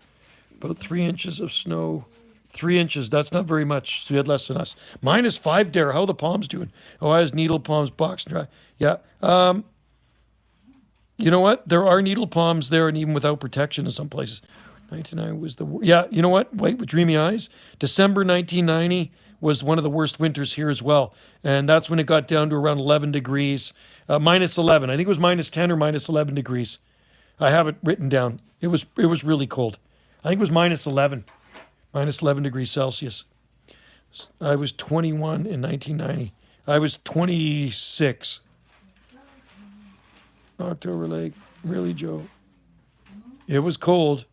About 3 inches of snow. 3 inches, that's not very much. So you had less than us. -5, Dara. How are the palms doing? Oh, I has needle palms, box dry. Yeah. You know what? There are needle palms there, and even without protection in some places. 99 was the yeah. You know what? Wait, with dreamy eyes. December 1990 was one of the worst winters here as well, and that's when it got down to around 11 degrees, -11. I think it was -10 or -11 degrees. I have it written down. It was really cold. I think it was -11, -11 degrees Celsius. I was 21 in 1990. I was 26. October Lake, really, Joe? It was cold.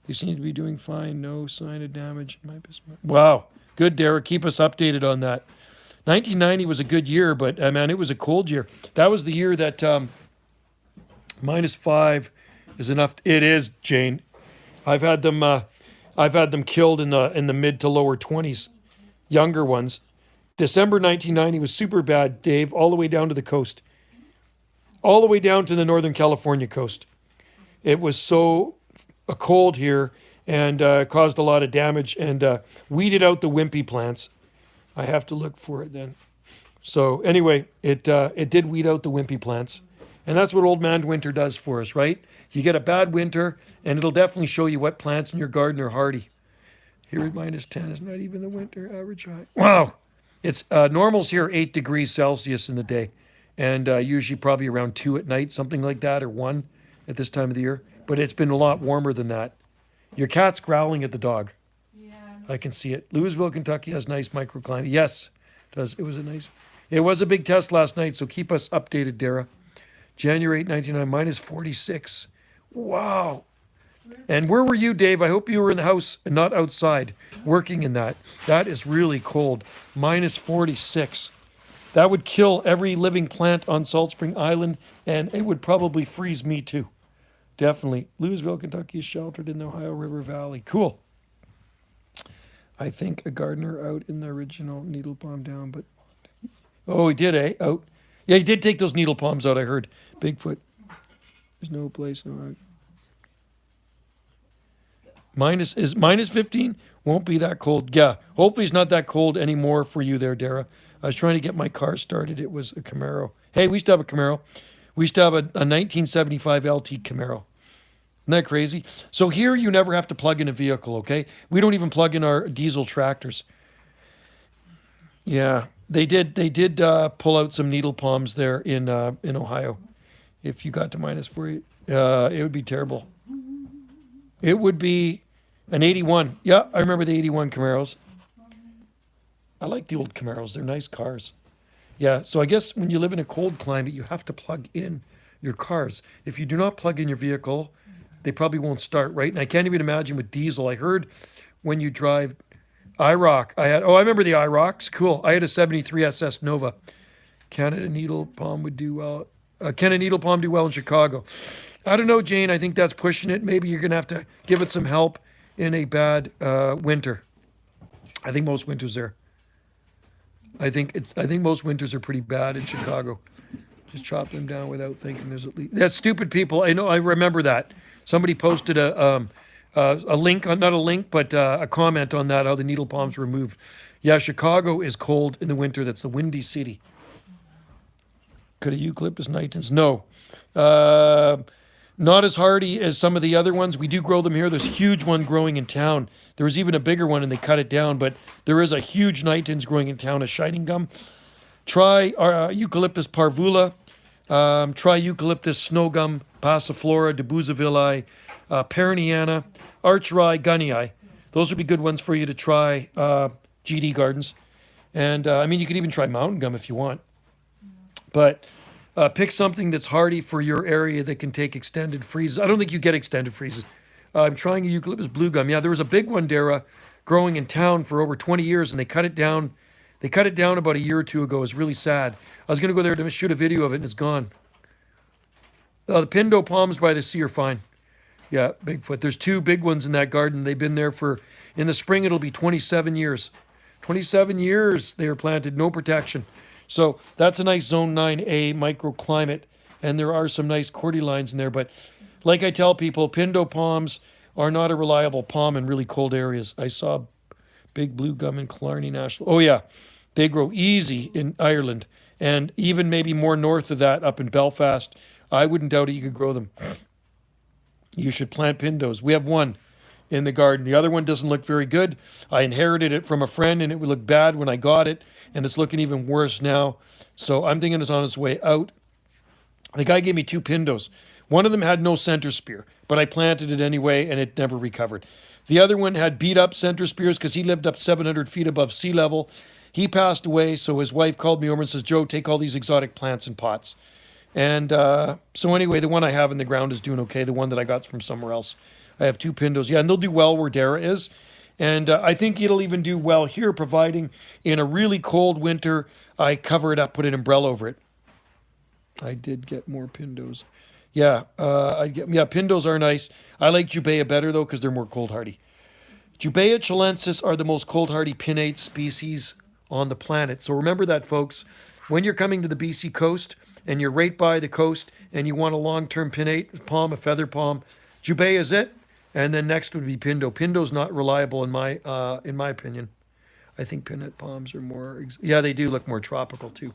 They seem to be doing fine. No sign of damage. Wow, good, Derek. Keep us updated on that. 1990 was a good year, but man, it was a cold year. That was the year that -5 is enough. It is, Jane. I've had them killed in the mid to lower 20s, younger ones. December 1990 was super bad, Dave, all the way down to the coast, all the way down to the Northern California coast. It was so cold here and caused a lot of damage and weeded out the wimpy plants. I have to look for it then. So anyway, it did weed out the wimpy plants, and that's what Old Man Winter does for us, right? You get a bad winter, and it'll definitely show you what plants in your garden are hardy. Here at -10 is not even the winter average high. Wow. It's normals here 8 degrees Celsius in the day, and usually probably around 2 at night, something like that, or 1 at this time of the year. But it's been a lot warmer than that. Your cat's growling at the dog. Yeah. I can see it. Louisville, Kentucky has nice microclimate. Yes, it does. It was a big test last night, so keep us updated, Dara. January 8, 1999, -46. Wow. And where were you, Dave? I hope you were in the house and not outside working in that. That is really cold. -46. That would kill every living plant on Salt Spring Island, and it would probably freeze me too. Definitely. Louisville, Kentucky is sheltered in the Ohio River Valley. Cool. I think a gardener out in the original needle palm down, but... Oh, he did, eh? Out. Yeah, he did take those needle palms out, I heard. Bigfoot. There's no place, no... -15? Won't be that cold. Yeah, hopefully it's not that cold anymore for you there, Dara. I was trying to get my car started. It was a Camaro. Hey, we used to have a Camaro. We used to have a 1975 LT Camaro. Isn't that crazy? So here you never have to plug in a vehicle, okay? We don't even plug in our diesel tractors. Yeah, they did pull out some needle palms there in Ohio. If you got to -4, it would be terrible. It would be an 81. Yeah, I remember the 81 Camaros. I like the old Camaros. They're nice cars. Yeah, so I guess when you live in a cold climate, you have to plug in your cars. If you do not plug in your vehicle, they probably won't start, right? And I can't even imagine with diesel. I heard when you drive IROC, I remember the IROCs. Cool. I had a 73 SS Nova. Canada needle palm would do well. Can a needle palm do well in Chicago? I don't know, Jane. I think that's pushing it. Maybe you're going to have to give it some help in a bad winter. I think most winters there. I think most winters are pretty bad in Chicago. Just chop them down without thinking. There's at least that's stupid people. I know. I remember that. Somebody posted a link, not a link, but a comment on that. How the needle palms were removed. Yeah, Chicago is cold in the winter. That's the windy city. Could a Eucalyptus nitens? No. Not as hardy as some of the other ones. We do grow them here. There's a huge one growing in town. There was even a bigger one and they cut it down, but there is a huge nitens growing in town, a shining gum. Try Eucalyptus parvula. Try Eucalyptus snow gum, passiflora, debusavilli, periniana, archeri, gunnii. Those would be good ones for you to try, GD Gardens. And I mean, you could even try mountain gum if you want. But pick something that's hardy for your area that can take extended freezes. I don't think you get extended freezes. I'm trying a Eucalyptus blue gum. Yeah, there was a big one, Dara, growing in town for over 20 years, and they cut it down. They cut it down about a year or two ago. It was really sad. I was going to go there to shoot a video of it, and it's gone. The Pindo palms by the sea are fine. Yeah, Bigfoot. There's two big ones in that garden. They've been there for, in the spring, it'll be 27 years. 27 years they are planted, no protection. So that's a nice Zone 9A microclimate. And there are some nice cordylines in there. But like I tell people, Pindo palms are not a reliable palm in really cold areas. I saw big blue gum in Killarney National. Oh, yeah. They grow easy in Ireland. And even maybe more north of that, up in Belfast. I wouldn't doubt it, you could grow them. You should plant Pindos. We have one in the garden. The other one doesn't look very good. I inherited it from a friend and it would look bad when I got it. And it's looking even worse now. So I'm thinking it's on its way out. The guy gave me two Pindos. One of them had no center spear, but I planted it anyway and it never recovered. The other one had beat up center spears because he lived up 700 feet above sea level. He passed away, so his wife called me over and says, Joe, take all these exotic plants in pots. And so anyway, the one I have in the ground is doing okay. The one that I got from somewhere else. I have two Pindos. Yeah, and they'll do well where Dara is. And I think it'll even do well here, providing in a really cold winter, I cover it up, put an umbrella over it. I did get more Pindos. Yeah, Pindos are nice. I like Jubea better, though, because they're more cold hardy. Jubea chilensis are the most cold hardy pinnate species on the planet. So remember that, folks. When you're coming to the BC coast and you're right by the coast and you want a long-term pinnate palm, a feather palm, Jubea is it. And then next would be Pindo. Pindo's not reliable in my opinion. I think pinnate palms are more, yeah, they do look more tropical too,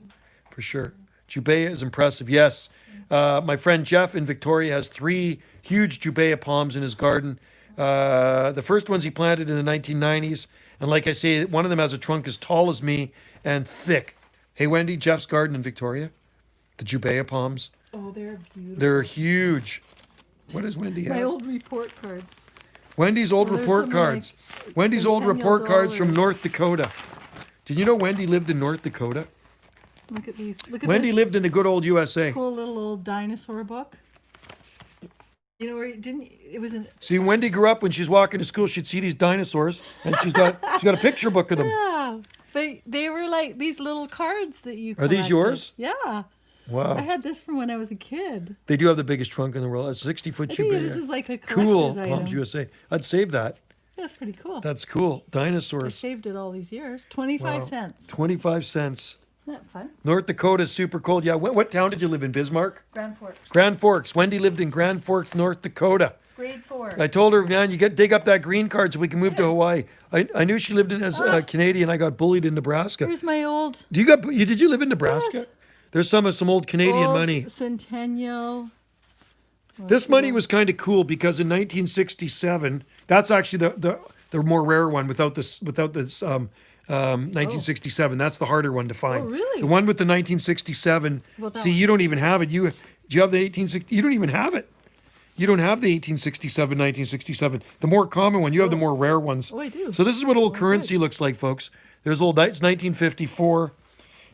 for sure. Jubea is impressive, yes. My friend Jeff in Victoria has 3 huge Jubea palms in his garden. The first ones he planted in the 1990s. And like I say, one of them has a trunk as tall as me and thick. Hey, Wendy, Jeff's garden in Victoria, the Jubea palms. Oh, they're beautiful. They're huge. What does Wendy have? My old report cards. Wendy's old Well, there's report some, cards. Wendy's old Centennial report cards from dollars. North Dakota. Did you know Wendy lived in North Dakota? Look at these. Look at Wendy this lived in the good old USA. cool little old dinosaur book. You know where it didn't? It was in. See, Wendy grew up when she's walking to school, she'd see these dinosaurs, and she's got a picture book of them. Yeah, but they were like these little cards that you. Are these collected. yours? Yeah. Wow. I had this from when I was a kid. They do have the biggest trunk in the world. A 60-foot I think this Jubea. is like a Cool, collector's item. Palms USA. I'd save that. That's pretty cool. That's cool. I Dinosaurs. saved it all these years. 25 cents. 25 cents. Isn't that fun? North Dakota is super cold. Yeah, what town did you live in? Bismarck? Grand Forks. Grand Forks. Wendy lived in Grand Forks, North Dakota. Grade 4. I told her, man, dig up that green card so we can move to Hawaii. I knew she lived in as Canadian. I got bullied in Nebraska. Here's my old. Did you live in Nebraska? Yes. There's some old Canadian old money. Centennial. This money was kind of cool because in 1967, that's actually the more rare one without this 1967. That's the harder one to find. Oh, really? The one with the 1967. Well, that See, one. you don't even have it. Do you have the 1860? You don't even have it. You don't have the 1867, 1967. The more common one, you have the more rare ones. Oh, I do. So this is what old Oh, currency good. looks like, folks. There's old. It's 1954,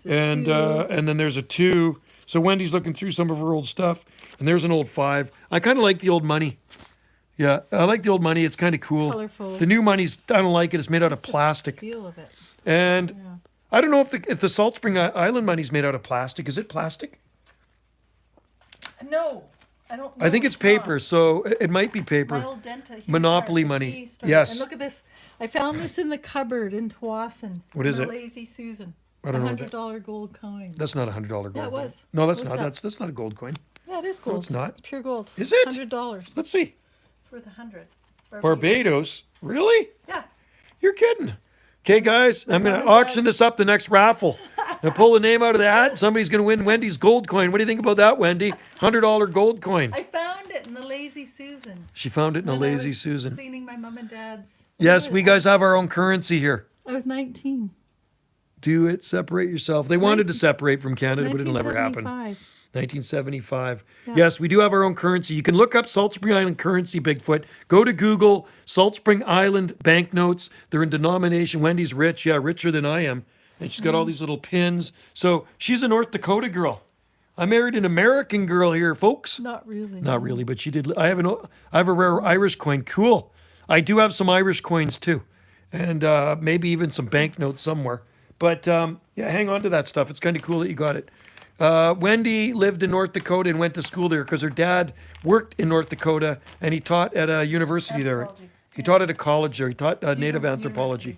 and 2. and then there's a 2. So Wendy's looking through some of her old stuff, and there's an old 5. I kind of like the old money. Yeah, I like the old money. It's kind of cool. Colorful. The new money's, I don't like it. It's made out of plastic. Feel of it. And Yeah. I don't know if the Salt Spring Island money's made out of plastic. Is it plastic? No, I don't know. I think it's not. paper, so it might be My paper. old dentist. Monopoly money. Yes. And look at this. I found this in the cupboard in Tawasin. What is The it? Lazy Susan. I don't know what that- $100 gold coin. That's not a $100 gold Yeah, it coin. was. No, that's Look not. it up. That's not a gold coin. Yeah, it is gold. it's not. It's pure gold. Is it? $100. Let's see. It's worth 100. Barbados? Really? Yeah. You're kidding. Okay, guys, I'm going to Mom and auction this up the next raffle. I pull the name out of the hat. Somebody's going to win Wendy's gold coin. What do you think about that, Wendy? $100 gold coin. I found it in the Lazy Susan. She found it in a when I Lazy was Susan. Cleaning my mom and dad's. Yes, we guys have our own currency here. I was 19. Do it. Separate yourself. They wanted to separate from Canada, but it'll never happen. 1975. 1975. Yeah. Yes, we do have our own currency. You can look up Salt Spring Island currency, Bigfoot. Go to Google, Salt Spring Island banknotes. They're in denomination. Wendy's rich. Yeah, richer than I am. And she's got all these little pins. So she's a North Dakota girl. I married an American girl here, folks. Not really. Not really, but she did. I have a rare Irish coin. Cool. I do have some Irish coins too, and maybe even some banknotes somewhere. But yeah, hang on to that stuff. It's kind of cool that you got it. Wendy lived in North Dakota and went to school there because her dad worked in North Dakota and he taught at a university there. Anthropology. He taught at a college there. He taught native anthropology.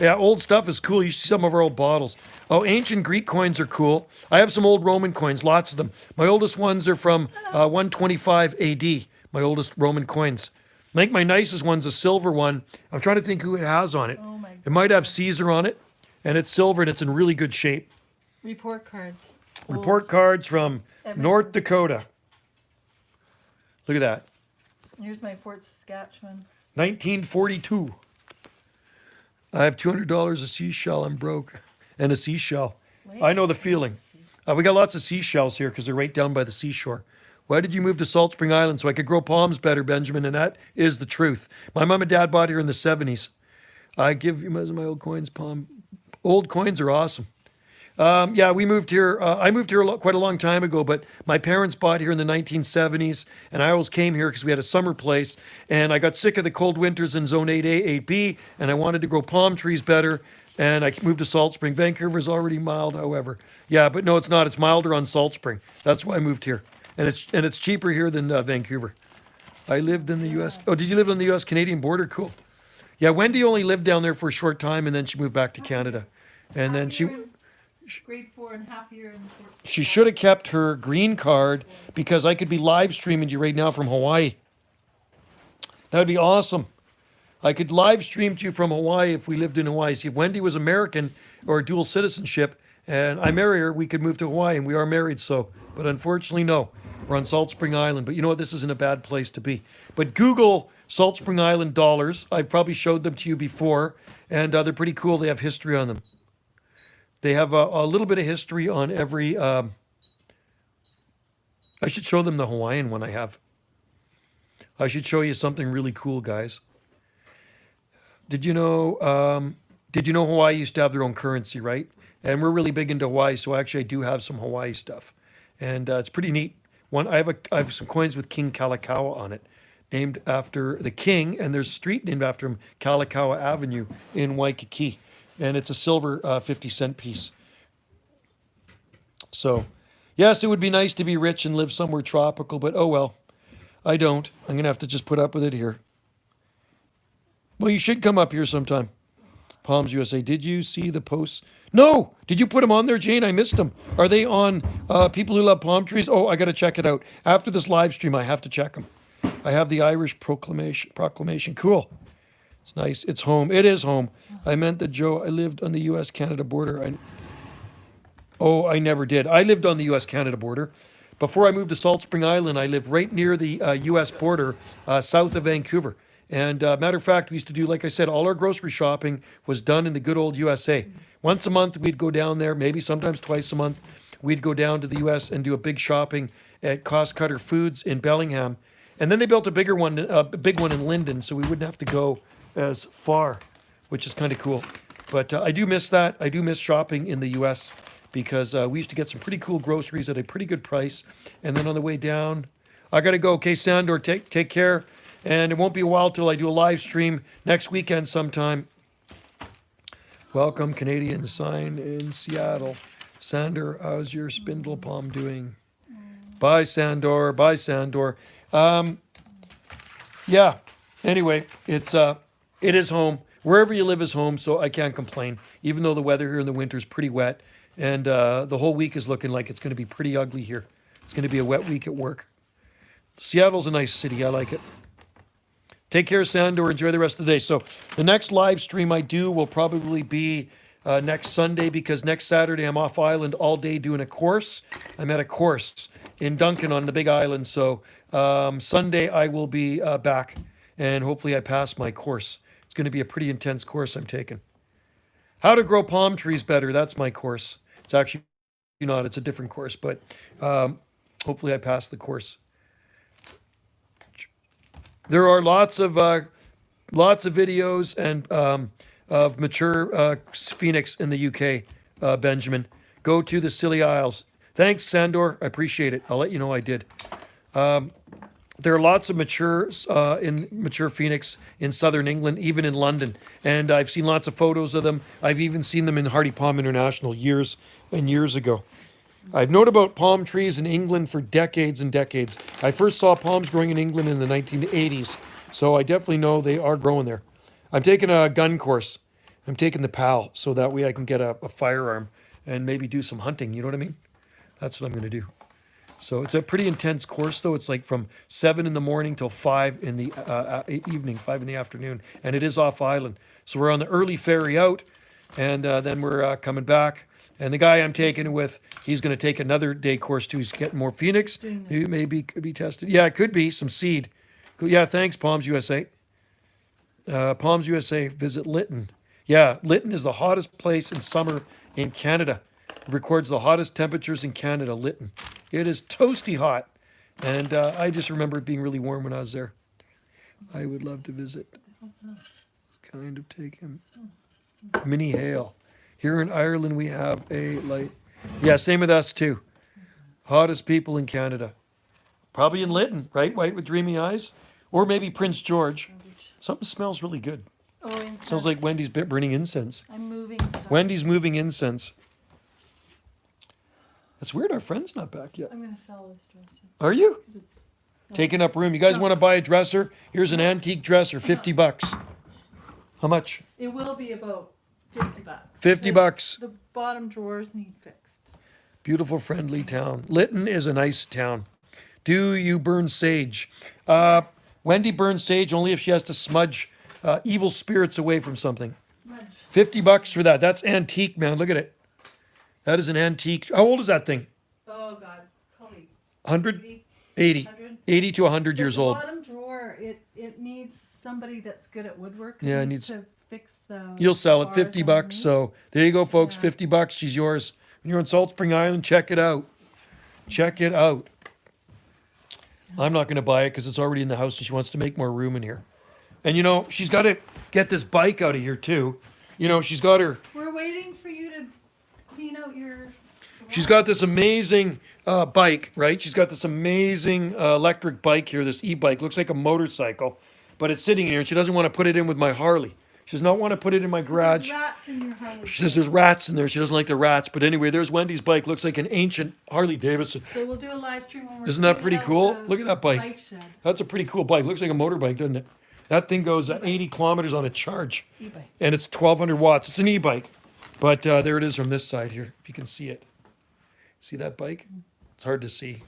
Yeah, old stuff is cool. You see some of our old bottles. Oh, ancient Greek coins are cool. I have some old Roman coins, lots of them. My oldest ones are from 125 AD, my oldest Roman coins. I think my nicest one's a silver one. I'm trying to think who it has on it. Oh my It might have Caesar on it, and it's silver, and it's in really good shape. Report cards. Report Old. cards from Edmonton. North Dakota. Look at that. Here's my Fort Saskatchewan. 1942. I have $200 a seashell. I'm broke. And a seashell. Wait, I know the feeling. We got lots of seashells here because they're right down by the seashore. Why did you move to Salt Spring Island? So I could grow palms better, Benjamin, and that is the truth. My mom and dad bought here in the 70s. I give you my old coins, palm. Old coins are awesome. Yeah, we moved here. I moved here quite a long time ago, but my parents bought here in the 1970s, and I always came here because we had a summer place, and I got sick of the cold winters in Zone 8A, 8B, and I wanted to grow palm trees better, and I moved to Salt Spring. Vancouver's already mild, however. Yeah, but no, it's not. It's milder on Salt Spring. That's why I moved here, and it's cheaper here than Vancouver. I lived in the U.S. Oh, did you live on the U.S.-Canadian border? Cool. Yeah, Wendy only lived down there for a short time, and then she moved back to Canada, and then she. Grade 4 and half year in Fort She should have kept her green card because I could be live streaming you right now from Hawaii. That would be awesome. I could live stream to you from Hawaii if we lived in Hawaii. See, if Wendy was American or dual citizenship and I marry her, we could move to Hawaii and we are married. So, but unfortunately, no. We're on Salt Spring Island. But you know what? This isn't a bad place to be. But Google Salt Spring Island dollars. I've probably showed them to you before and they're pretty cool. They have history on them. They have a little bit of history on every. I should show them the Hawaiian one I have. I should show you something really cool, guys. Did you know? Did you know Hawaii used to have their own currency, right? And we're really big into Hawaii, so actually I do have some Hawaii stuff, and it's pretty neat. I have some coins with King Kalakaua on it, named after the king, and there's a street named after him, Kalakaua Avenue in Waikiki. And it's a silver 50-cent piece. So, yes, it would be nice to be rich and live somewhere tropical, but oh well. I don't. I'm going to have to just put up with it here. Well, you should come up here sometime. Palms USA. Did you see the posts? No! Did you put them on there, Jane? I missed them. Are they on People Who Love Palm Trees? Oh, I got to check it out. After this live stream, I have to check them. I have the Irish proclamation. Cool. It's nice. It's home. It is home. I meant that, Joe, I lived on the U.S.-Canada border. I never did. I lived on the U.S.-Canada border. Before I moved to Salt Spring Island, I lived right near the U.S. border, south of Vancouver. And matter of fact, we used to do, like I said, all our grocery shopping was done in the good old USA. Once a month, we'd go down there, maybe sometimes twice a month. We'd go down to the U.S. and do a big shopping at Cost Cutter Foods in Bellingham. And then they built a big one in Linden, so we wouldn't have to go as far, which is kind of cool. But I do miss that. I do miss shopping in the U.S. because we used to get some pretty cool groceries at a pretty good price. And then on the way down, I got to go. Okay, Sandor, take care. And it won't be a while till I do a live stream next weekend sometime. Welcome, Canadian sign in Seattle. Sandor, how's your spindle palm doing? Bye, Sandor. Bye, Sandor. Yeah. Anyway, it is home. Wherever you live is home, so I can't complain. Even though the weather here in the winter is pretty wet, and the whole week is looking like it's going to be pretty ugly here. It's going to be a wet week at work. Seattle's a nice city. I like it. Take care, Sandor. Enjoy the rest of the day. So the next live stream I do will probably be next Sunday because next Saturday I'm off island all day doing a course. I'm at a course in Duncan on the Big Island. So Sunday I will be back, and hopefully I pass my course. It's going to be a pretty intense course I'm taking. How to grow palm trees better. That's my course. It's actually not. It's a different course, but hopefully I pass the course. There are lots of videos and of mature phoenix in the UK, Benjamin. Go to the Scilly Isles. Thanks, Sandor. I appreciate it. I'll let you know I did. There are lots of mature phoenix in southern England, even in London. And I've seen lots of photos of them. I've even seen them in Hardy Palm International years and years ago. I've known about palm trees in England for decades and decades. I first saw palms growing in England in the 1980s, so I definitely know they are growing there. I'm taking a gun course. I'm taking the PAL so that way I can get a firearm and maybe do some hunting. You know what I mean? That's what I'm going to do. So it's a pretty intense course, though. It's like from 7 in the morning till 5 in the evening, 5 in the afternoon, and it is off island. So we're on the early ferry out, and then we're coming back. And the guy I'm taking it with, he's going to take another day course too. He's getting more Phoenix. He maybe could be tested. Yeah, it could be some seed. Yeah, thanks, Palms USA. Palms USA, visit Lytton. Yeah, Lytton is the hottest place in summer in Canada. It records the hottest temperatures in Canada, Lytton. It is toasty hot. And I just remember it being really warm when I was there. I would love to visit. Kind of take him. Mini hail. Here in Ireland, we have a light. Yeah, same with us too. Hottest people in Canada. Probably in Lytton, right? White with dreamy eyes. Or maybe Prince George. Something smells really good. Oh, incense. Smells like Wendy's burning incense. I'm moving stuff. Wendy's moving incense. That's weird. Our friend's not back yet. I'm going to sell this dresser. Are you? 'Cause it's Taking up room. You guys want to buy a dresser? Here's an antique dresser, 50 bucks. How much? It will be about 50 bucks. 50 because bucks. The bottom drawers need fixed. Beautiful, friendly town. Lytton is a nice town. Do you burn sage? Wendy burns sage only if she has to smudge evil spirits away from something. Smudge. 50 bucks for that. That's antique, man. Look at it. That is an antique. How old is that thing? Oh, God. Probably 100? 80. 80. 100. 80 to 100 years the old. bottom drawer, it needs somebody that's good at woodwork. Yeah, it It needs- to fix the. You'll sell it bars 50 bucks. underneath. So there you go, folks. Yeah. 50 bucks. She's yours. When you're on Salt Spring Island, check it out. Check it out. I'm not going to buy it because it's already in the house and she wants to make more room in here. And you know, she's got to get this bike out of here too. You know, she's got her. We're waiting for you to clean out your. She's got this amazing bike, right? She's got this amazing electric bike here, this e-bike. Looks like a motorcycle, but it's sitting here and she doesn't want to put it in with my Harley. She does not want to put it in my garage. There's rats in your Harley. She says there's rats in there. She doesn't like the rats. But anyway, there's Wendy's bike. Looks like an ancient Harley Davidson. So we'll do a live stream when we're. Isn't that cleaning pretty out cool? the Look at that bike. shed. That's a pretty cool bike. Looks like a motorbike, doesn't it? That thing goes 80 kilometers on a charge. E-bike. And it's 1,200 watts. It's an e-bike. But there it is from this side here, if you can see it. See that bike? It's hard to see.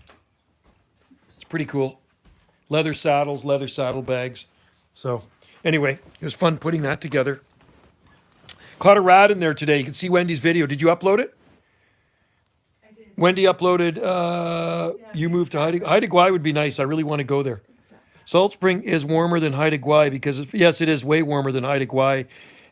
It's pretty cool. Leather saddles, leather saddlebags. So anyway, it was fun putting that together. Caught a rat in there today. You can see Wendy's video. Did you upload it? I did. Wendy uploaded, you moved to Haida Gwaii would be nice. I really want to go there. Salt Spring is warmer than Haida Gwaii because, yes, it is way warmer than Haida Gwaii.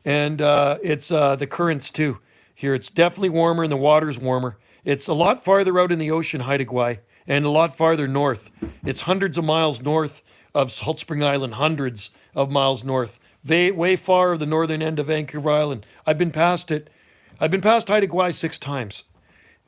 And it's the currents too. Here, it's definitely warmer and the water's warmer. It's a lot farther out in the ocean, Haida Gwaii, and a lot farther north. It's hundreds of miles north of Salt Spring Island, hundreds of miles north. Way far the northern end of Vancouver Island. I've been past it. I've been past Haida Gwaii 6 times.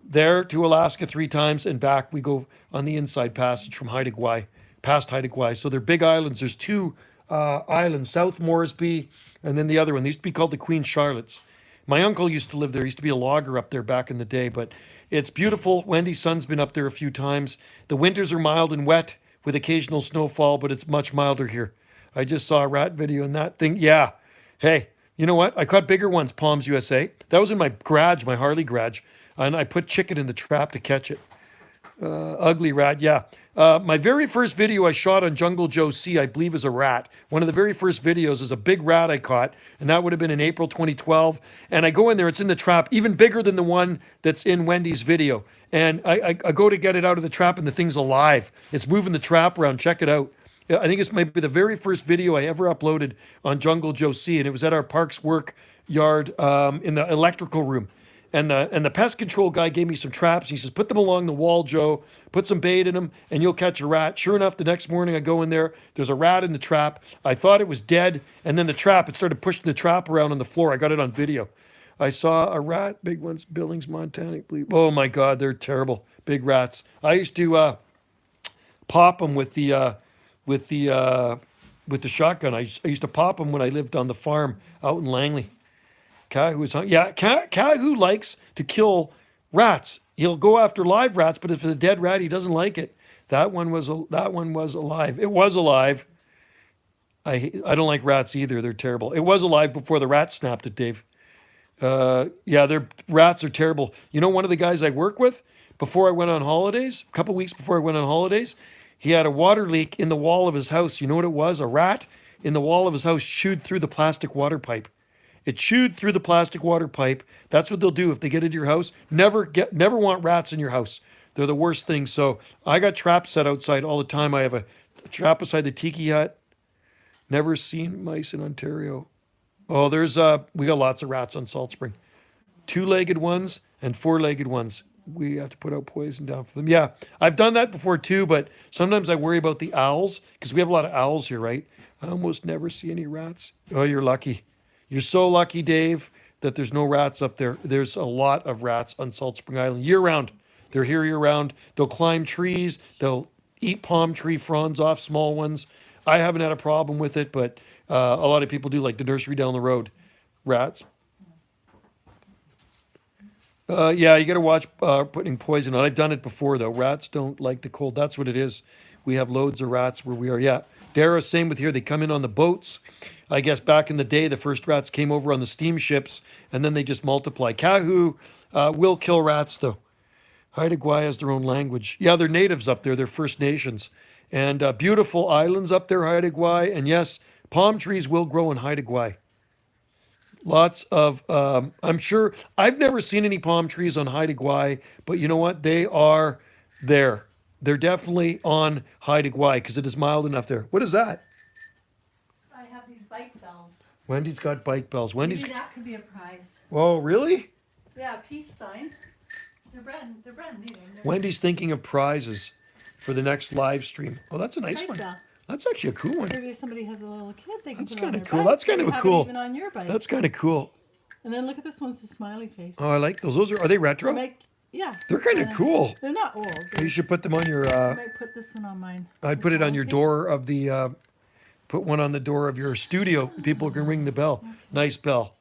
There to Alaska 3 times and back. We go on the inside passage from Haida Gwaii, past Haida Gwaii. So they're big islands. There's 2 islands, South Moresby and then the other one. They used to be called the Queen Charlottes. My uncle used to live there. He used to be a logger up there back in the day, but it's beautiful. Wendy's son's been up there a few times. The winters are mild and wet with occasional snowfall, but it's much milder here. I just saw a rat video and that thing. Yeah. Hey, you know what? I caught bigger ones, Palms USA. That was in my garage, my Harley garage. And I put chicken in the trap to catch it. Ugly rat, yeah. My very first video I shot on Jungle Joe C, I believe, is a rat. One of the very first videos is a big rat I caught, and that would have been in April 2012. And I go in there, it's in the trap, even bigger than the one that's in Wendy's video. And I go to get it out of the trap, and the thing's alive. It's moving the trap around. Check it out. I think it's maybe the very first video I ever uploaded on Jungle Joe C, and it was at our parks work yard in the electrical room. And the pest control guy gave me some traps. He says, put them along the wall, Joe. Put some bait in them, and you'll catch a rat. Sure enough, the next morning I go in there. There's a rat in the trap. I thought it was dead, and then it started pushing the trap around on the floor. I got it on video. I saw a rat, big ones, Billings, Montana. I believe. Oh my God, they're terrible, big rats. I used to pop them with the shotgun. I used to pop them when I lived on the farm out in Langley. Kahu is hungry. Yeah, Kahu likes to kill rats. He'll go after live rats, but if it's a dead rat, he doesn't like it. That one was alive. It was alive. I don't like rats either. They're terrible. It was alive before the rat snapped it, Dave. Yeah, their rats are terrible. You know, one of the guys I work with, before I went on holidays, a couple weeks before I went on holidays, he had a water leak in the wall of his house. You know what it was? A rat in the wall of his house chewed through the plastic water pipe. It chewed through the plastic water pipe. That's what they'll do if they get into your house. Never want rats in your house. They're the worst thing. So I got traps set outside all the time. I have a trap beside the tiki hut. Never seen mice in Ontario. Oh, we got lots of rats on Salt Spring. 2-legged ones and 4-legged ones. We have to put out poison down for them. Yeah, I've done that before too, but sometimes I worry about the owls because we have a lot of owls here, right? I almost never see any rats. Oh, you're lucky. You're so lucky, Dave, that there's no rats up there. There's a lot of rats on Salt Spring Island year round. They're here year round. They'll climb trees. They'll eat palm tree fronds off, small ones. I haven't had a problem with it, but a lot of people do, like the nursery down the road. Rats. Yeah, you got to watch putting poison on. I've done it before, though. Rats don't like the cold. That's what it is. We have loads of rats where we are. Yeah. Dara, same with here. They come in on the boats. I guess back in the day, the first rats came over on the steamships, and then they just multiply. Kahu will kill rats, though. Haida Gwaii has their own language. Yeah, they're natives up there. They're First Nations. And beautiful islands up there, Haida Gwaii. And yes, palm trees will grow in Haida Gwaii. Lots of, I'm sure, I've never seen any palm trees on Haida Gwaii, but you know what? They are there. They're definitely on Haida Gwaii because it is mild enough there. What is that? I have these bike bells. Wendy's got bike bells. Wendy's. Maybe that could be a prize. Oh, really? Yeah, peace sign. They're brand new. Wendy's thinking of prizes for the next live stream. Oh, that's a nice Bike one. bell. That's actually a cool one. Maybe if somebody has a little kid, they can That's put it on kind their of cool. bike. That's kind of Or a have cool. it even on your bike. That's kind of cool. And then look at this one's a smiley face. Oh, I like those. Are they retro? Yeah. They're kind of cool. They're not old. You should put them on your. I might put this one on mine. I'd put it on your door of the. Put one on the door of your studio. People can ring the bell. Nice bell.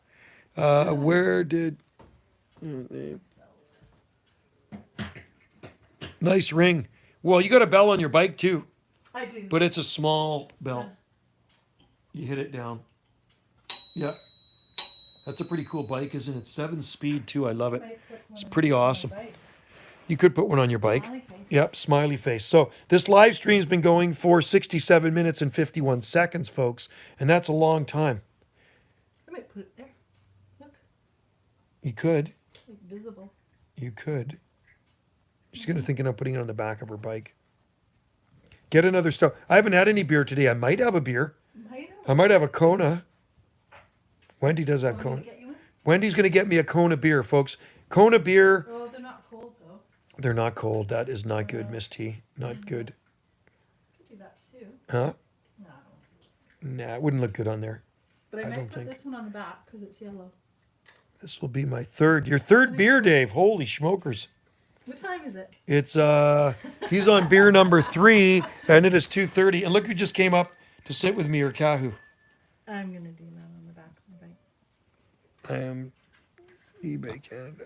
Where did? Nice ring. Well, you got a bell on your bike too, I do. but it's a small bell. You hit it down. Yeah. That's a pretty cool bike, isn't it? 7-speed too. I love it. It's pretty awesome. You could put one on your bike. Smiley face. Yep, smiley face. So this live stream's been going for 67 minutes and 51 seconds, folks, and that's a long time. I might put it there. Look, You could. like visible. You could. She's gonna thinking of putting it on the back of her bike. Get another stuff. I haven't had any beer today. I might have a beer. I might have a Kona. Wendy does have Kona. Get you one? Wendy's gonna get me a Kona beer, folks. Kona beer. Oh, they're not cold though. They're not cold. That is not good, Miss T. Not good. Could do that too. Huh? No. Nah, it wouldn't look good on there. But I I might don't put think. this one on the back because it's yellow. This will be my third. Your third beer, Dave. Holy smokers. What time is it? It's he's on beer number 3, and it is 2:30. And look who just came up to sit with me, or Kahu. I'm gonna do that on the back of my bike. eBay Canada.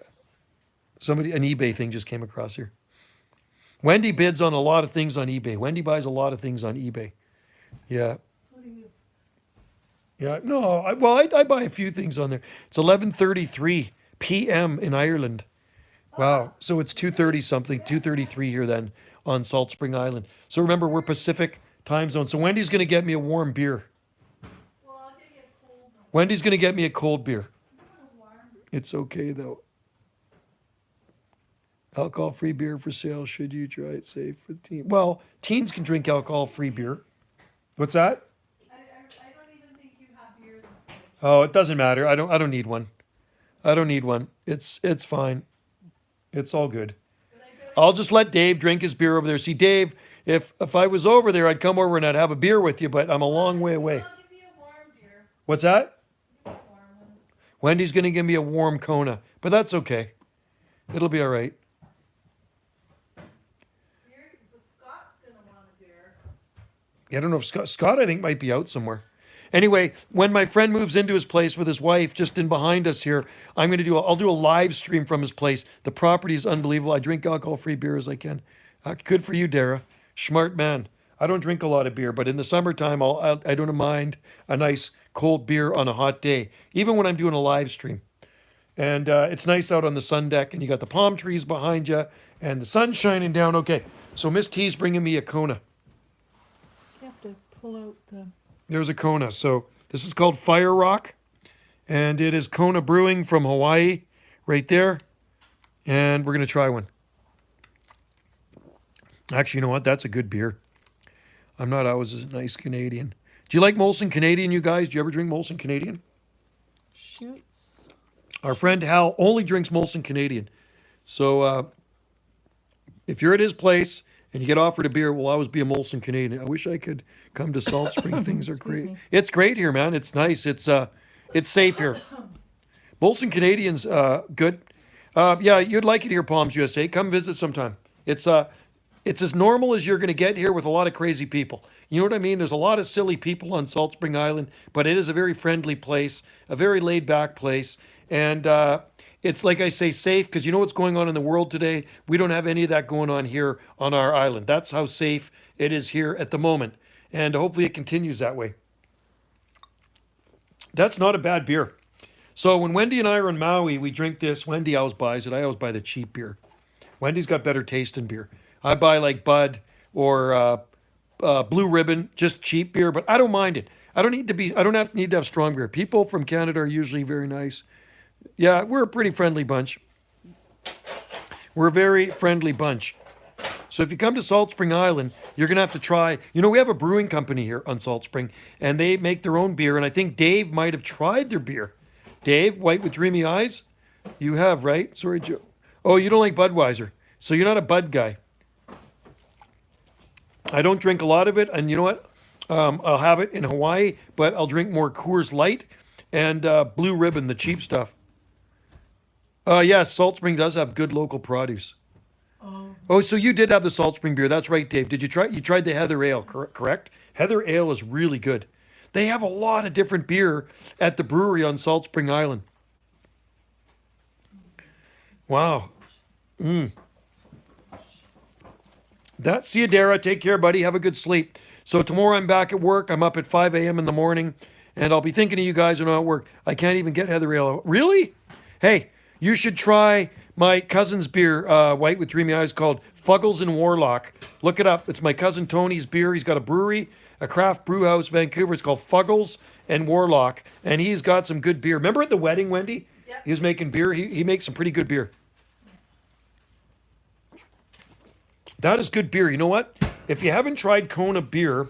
An eBay thing just came across here. Wendy bids on a lot of things on eBay. Wendy buys a lot of things on eBay. Yeah. So do you. Yeah. No, I buy a few things on there. It's 11:33 p.m. in Ireland. Wow. So it's 2:30 something, 2:33 here then on Salt Spring Island. So remember, we're Pacific time zone. So Wendy's going to get me a warm beer. Well, I'll get you a cold one. Wendy's going to get me a cold beer. It's okay though. Alcohol-free beer for sale. Should you try it? Safe for teens. Well, teens can drink alcohol-free beer. What's that? I don't even think you have beer. Oh, it doesn't matter. I don't need one. I don't need one. It's fine. It's all good. I'll just let Dave drink his beer over there. See, Dave, if I was over there, I'd come over and I'd have a beer with you, but I'm a long way away. I'll give you a warm beer. What's that? A warm one. Wendy's going to give me a warm Kona, but that's okay. It'll be all right. Scott's gonna want a beer. I don't know if Scott I think might be out somewhere. Anyway, when my friend moves into his place with his wife, just in behind us here, I'll do a live stream from his place. The property is unbelievable. I drink alcohol-free beer as I can. Good for you, Dara. Smart man. I don't drink a lot of beer, but in the summertime, I don't mind a nice cold beer on a hot day, even when I'm doing a live stream. And it's nice out on the sun deck, and you got the palm trees behind you, and the sun shining down. Okay, so Miss T's bringing me a Kona. You have to pull out the. There's a Kona. So this is called Fire Rock, and it is Kona Brewing from Hawaii, right there. And we're gonna try one. Actually, you know what? That's a good beer. I'm not always a nice Canadian. Do you like Molson Canadian, you guys? Do you ever drink Molson Canadian? Shoots. Our friend Hal only drinks Molson Canadian. So if you're at his place and you get offered a beer, it will always be a Molson Canadian. I wish I could come to Salt Spring. Things are Excuse great. me. It's great here, man. It's nice. It's safe here. Molson Canadian's good. Yeah, you'd like it here, Palms USA. Come visit sometime. It's as normal as you're going to get here with a lot of crazy people. You know what I mean? There's a lot of silly people on Salt Spring Island, but it is a very friendly place, a very laid-back place. And it's, like I say, safe, because you know what's going on in the world today? We don't have any of that going on here on our island. That's how safe it is here at the moment. And hopefully it continues that way. That's not a bad beer. So when Wendy and I are in Maui, we drink this. Wendy always buys it. I always buy the cheap beer. Wendy's got better taste in beer. I buy like Bud or Blue Ribbon, just cheap beer, but I don't mind it. I don't need to have strong beer. People from Canada are usually very nice. Yeah, we're a pretty friendly bunch. We're a very friendly bunch. So if you come to Salt Spring Island, you're going to have to try. You know, we have a brewing company here on Salt Spring, and they make their own beer, and I think Dave might have tried their beer. Dave, White with Dreamy Eyes? You have, right? Sorry, Joe. Oh, you don't like Budweiser. So you're not a Bud guy. I don't drink a lot of it, and you know what? I'll have it in Hawaii, but I'll drink more Coors Light and Blue Ribbon, the cheap stuff. Yes, Salt Spring does have good local produce. Oh, so you did have the Salt Spring beer. That's right, Dave. Did you try? You tried the Heather Ale, correct? Heather Ale is really good. They have a lot of different beer at the brewery on Salt Spring Island. Wow. See you, Dara. Take care, buddy. Have a good sleep. So tomorrow I'm back at work. I'm up at 5 a.m. in the morning, and I'll be thinking of you guys when I'm at work. I can't even get Heather Ale. Really? Hey, you should try my cousin's beer, White with Dreamy Eyes, called Fuggles and Warlock. Look it up. It's my cousin Tony's beer. He's got a brewery, a craft brew house, Vancouver. It's called Fuggles and Warlock, and he's got some good beer. Remember at the wedding, Wendy? Yep. He was making beer. He makes some pretty good beer. That is good beer. You know what? If you haven't tried Kona Beer,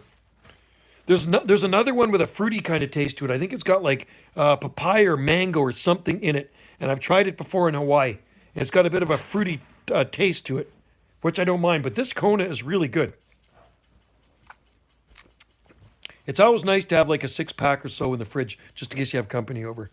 there's another one with a fruity kind of taste to it. I think it's got like papaya or mango or something in it. And I've tried it before in Hawaii. And it's got a bit of a fruity taste to it, which I don't mind. But this Kona is really good. It's always nice to have like a 6-pack or so in the fridge, just in case you have company over.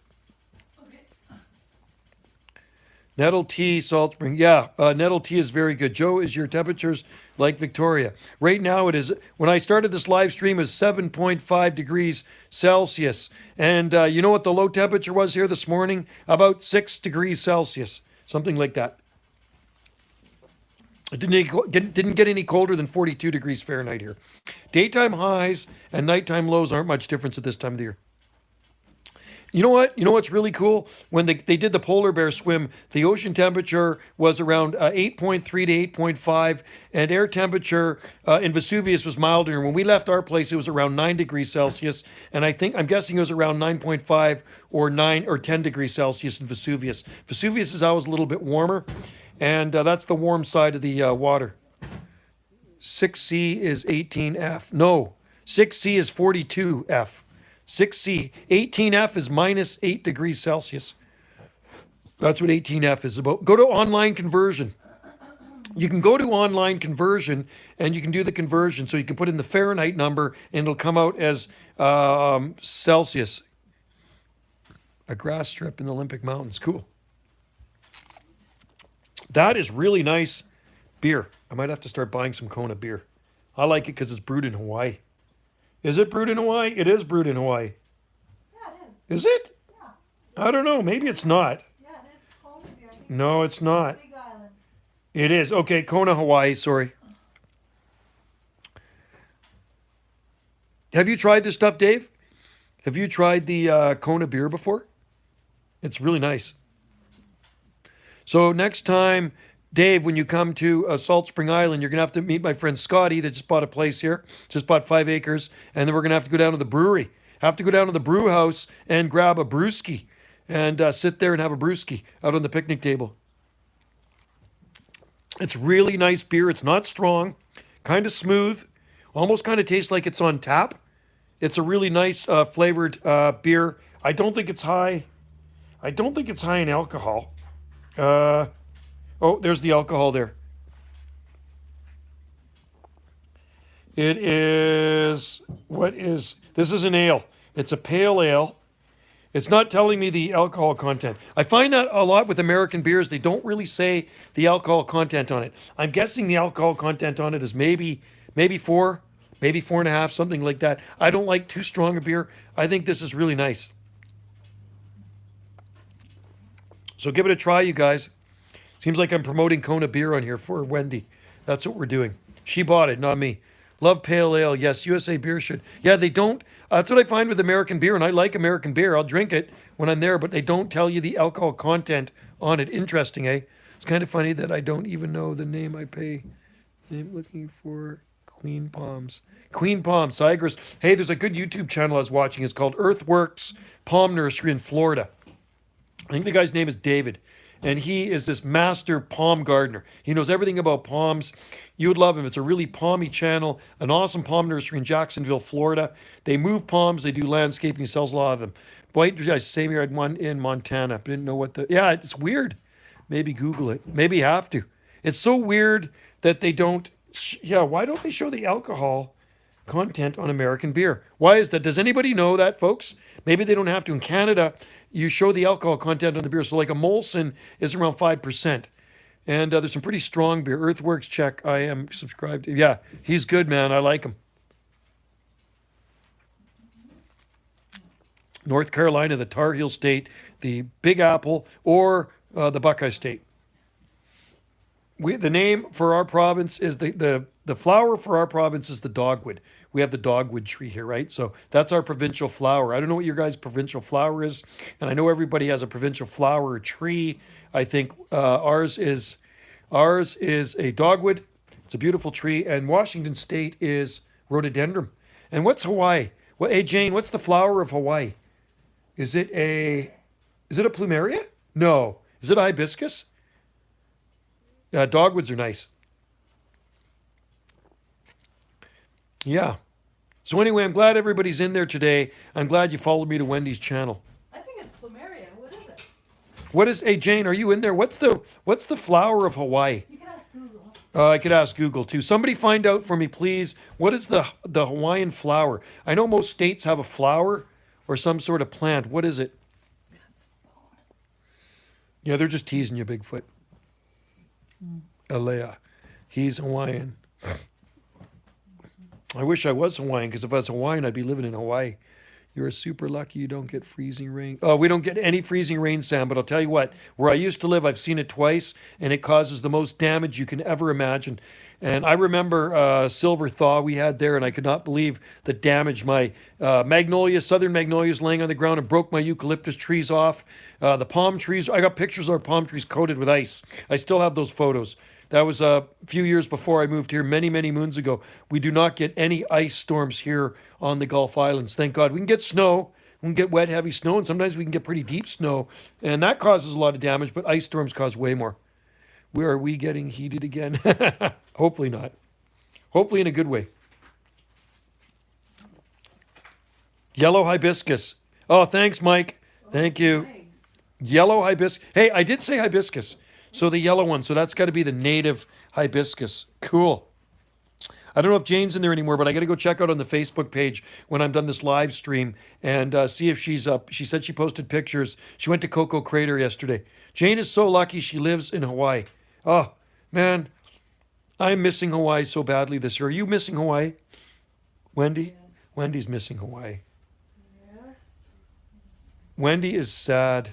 Nettle tea, Salt Spring. Yeah, Nettle tea is very good. Joe, is your temperatures like Victoria? Right now it is, when I started this live stream, is 7.5 degrees Celsius. And you know what the low temperature was here this morning? About 6 degrees Celsius, something like that. It didn't get any colder than 42 degrees Fahrenheit here. Daytime highs and nighttime lows aren't much difference at this time of the year. You know what? You know what's really cool? When they did the polar bear swim, the ocean temperature was around 8.3 to 8.5, and air temperature in Vesuvius was milder. When we left our place, it was around 9 degrees Celsius, and I'm guessing it was around 9.5 or 9 or 10 degrees Celsius in Vesuvius. Vesuvius is always a little bit warmer, and that's the warm side of the water. 6C is 18F. No, 6C is 42F. 6C. 18F is minus 8 degrees Celsius. That's what 18F is about. Go to online conversion. You can go to online conversion and you can do the conversion. So you can put in the Fahrenheit number and it'll come out as Celsius. A grass strip in the Olympic Mountains. Cool. That is really nice beer. I might have to start buying some Kona beer. I like it because it's brewed in Hawaii. Is it brewed in Hawaii? It is brewed in Hawaii. Is it? I don't know. Maybe it's not. Yeah, it is Kona Beer. I think No, it's not. Big Island. It is. Okay, Kona, Hawaii. Sorry. Have you tried this stuff, Dave? Have you tried the Kona beer before? It's really nice. So next time, Dave, when you come to Salt Spring Island, you're going to have to meet my friend Scotty that just bought a place here, just bought 5 acres, and then we're going to have to go down to the brewery. Have to go down to the brew house and grab a brewski and sit there and have a brewski out on the picnic table. It's really nice beer. It's not strong, kind of smooth, almost kind of tastes like it's on tap. It's a really nice flavored beer. I don't think it's high. I don't think it's high in alcohol. Oh, there's the alcohol there. It is, this is an ale. It's a pale ale. It's not telling me the alcohol content. I find that a lot with American beers. They don't really say the alcohol content on it. I'm guessing the alcohol content on it is maybe 4, maybe 4.5, something like that. I don't like too strong a beer. I think this is really nice. So give it a try, you guys. Seems like I'm promoting Kona Beer on here for Wendy. That's what we're doing. She bought it, not me. Love pale ale. Yes, USA Beer should. Yeah, they don't. That's what I find with American beer, and I like American beer. I'll drink it when I'm there, but they don't tell you the alcohol content on it. Interesting, eh? It's kind of funny that I don't even know the name I pay. I'm looking for Queen Palms. Queen Palms, Cypress. Hey, there's a good YouTube channel I was watching. It's called Earthworks Palm Nursery in Florida. I think the guy's name is David, and he is this master palm gardener. He knows everything about palms. You would love him. It's a really palmy channel, an awesome palm nursery in Jacksonville, Florida. They move palms. They do landscaping. He sells a lot of them. Same here, I had one in Montana. Didn't know what yeah, it's weird. Maybe Google it. Maybe you have to. It's so weird that they don't, why don't they show the alcohol content on American beer? Why is that? Does anybody know that, folks? Maybe they don't have to. In Canada, you show the alcohol content on the beer. So like a Molson is around 5%. And there's some pretty strong beer. Earthworks check. I am subscribed to. Yeah, he's good, man. I like him. North Carolina, the Tar Heel State, the Big Apple, or the Buckeye State. The name for our province is the flower for our province is the dogwood. We have the dogwood tree here, right? So that's our provincial flower. I don't know what your guys' provincial flower is, and I know everybody has a provincial flower or tree. I think ours is a dogwood. It's a beautiful tree, and Washington State is rhododendron. And what's Hawaii? Well, hey Jane, what's the flower of Hawaii? Is it a plumeria? No. Is it a hibiscus? Dogwoods are nice. Yeah. So anyway, I'm glad everybody's in there today. I'm glad you followed me to Wendy's channel. I think it's plumeria. What is it? Hey Jane, are you in there? What's the flower of Hawaii? You can ask Google. I could ask Google too. Somebody find out for me, please. What is the Hawaiian flower? I know most states have a flower or some sort of plant. What is it? Yeah, they're just teasing you, Bigfoot. Alea. He's Hawaiian. I wish I was Hawaiian, because if I was Hawaiian, I'd be living in Hawaii. You're super lucky you don't get freezing rain. Oh, we don't get any freezing rain, Sam, but I'll tell you what, where I used to live, I've seen it twice, and it causes the most damage you can ever imagine. And I remember silver thaw we had there, and I could not believe the damage. My southern magnolias laying on the ground and broke my eucalyptus trees off. The palm trees, I got pictures of our palm trees coated with ice. I still have those photos. That was a few years before I moved here, many, many moons ago. We do not get any ice storms here on the Gulf Islands. Thank God. We can get snow. We can get wet, heavy snow, and sometimes we can get pretty deep snow. And that causes a lot of damage, but ice storms cause way more. Where are we getting heated again? Hopefully not. Hopefully in a good way. Yellow hibiscus. Oh, thanks, Mike. Thank you. Nice. Yellow hibiscus. Hey, I did say hibiscus. So the yellow one. So that's got to be the native hibiscus. Cool. I don't know if Jane's in there anymore, but I got to go check out on the Facebook page when I'm done this live stream and see if she's up. She said she posted pictures. She went to Coco Crater yesterday. Jane is so lucky she lives in Hawaii. Oh, man. I'm missing Hawaii so badly this year. Are you missing Hawaii? Wendy? Yes. Wendy's missing Hawaii. Yes. Wendy is sad.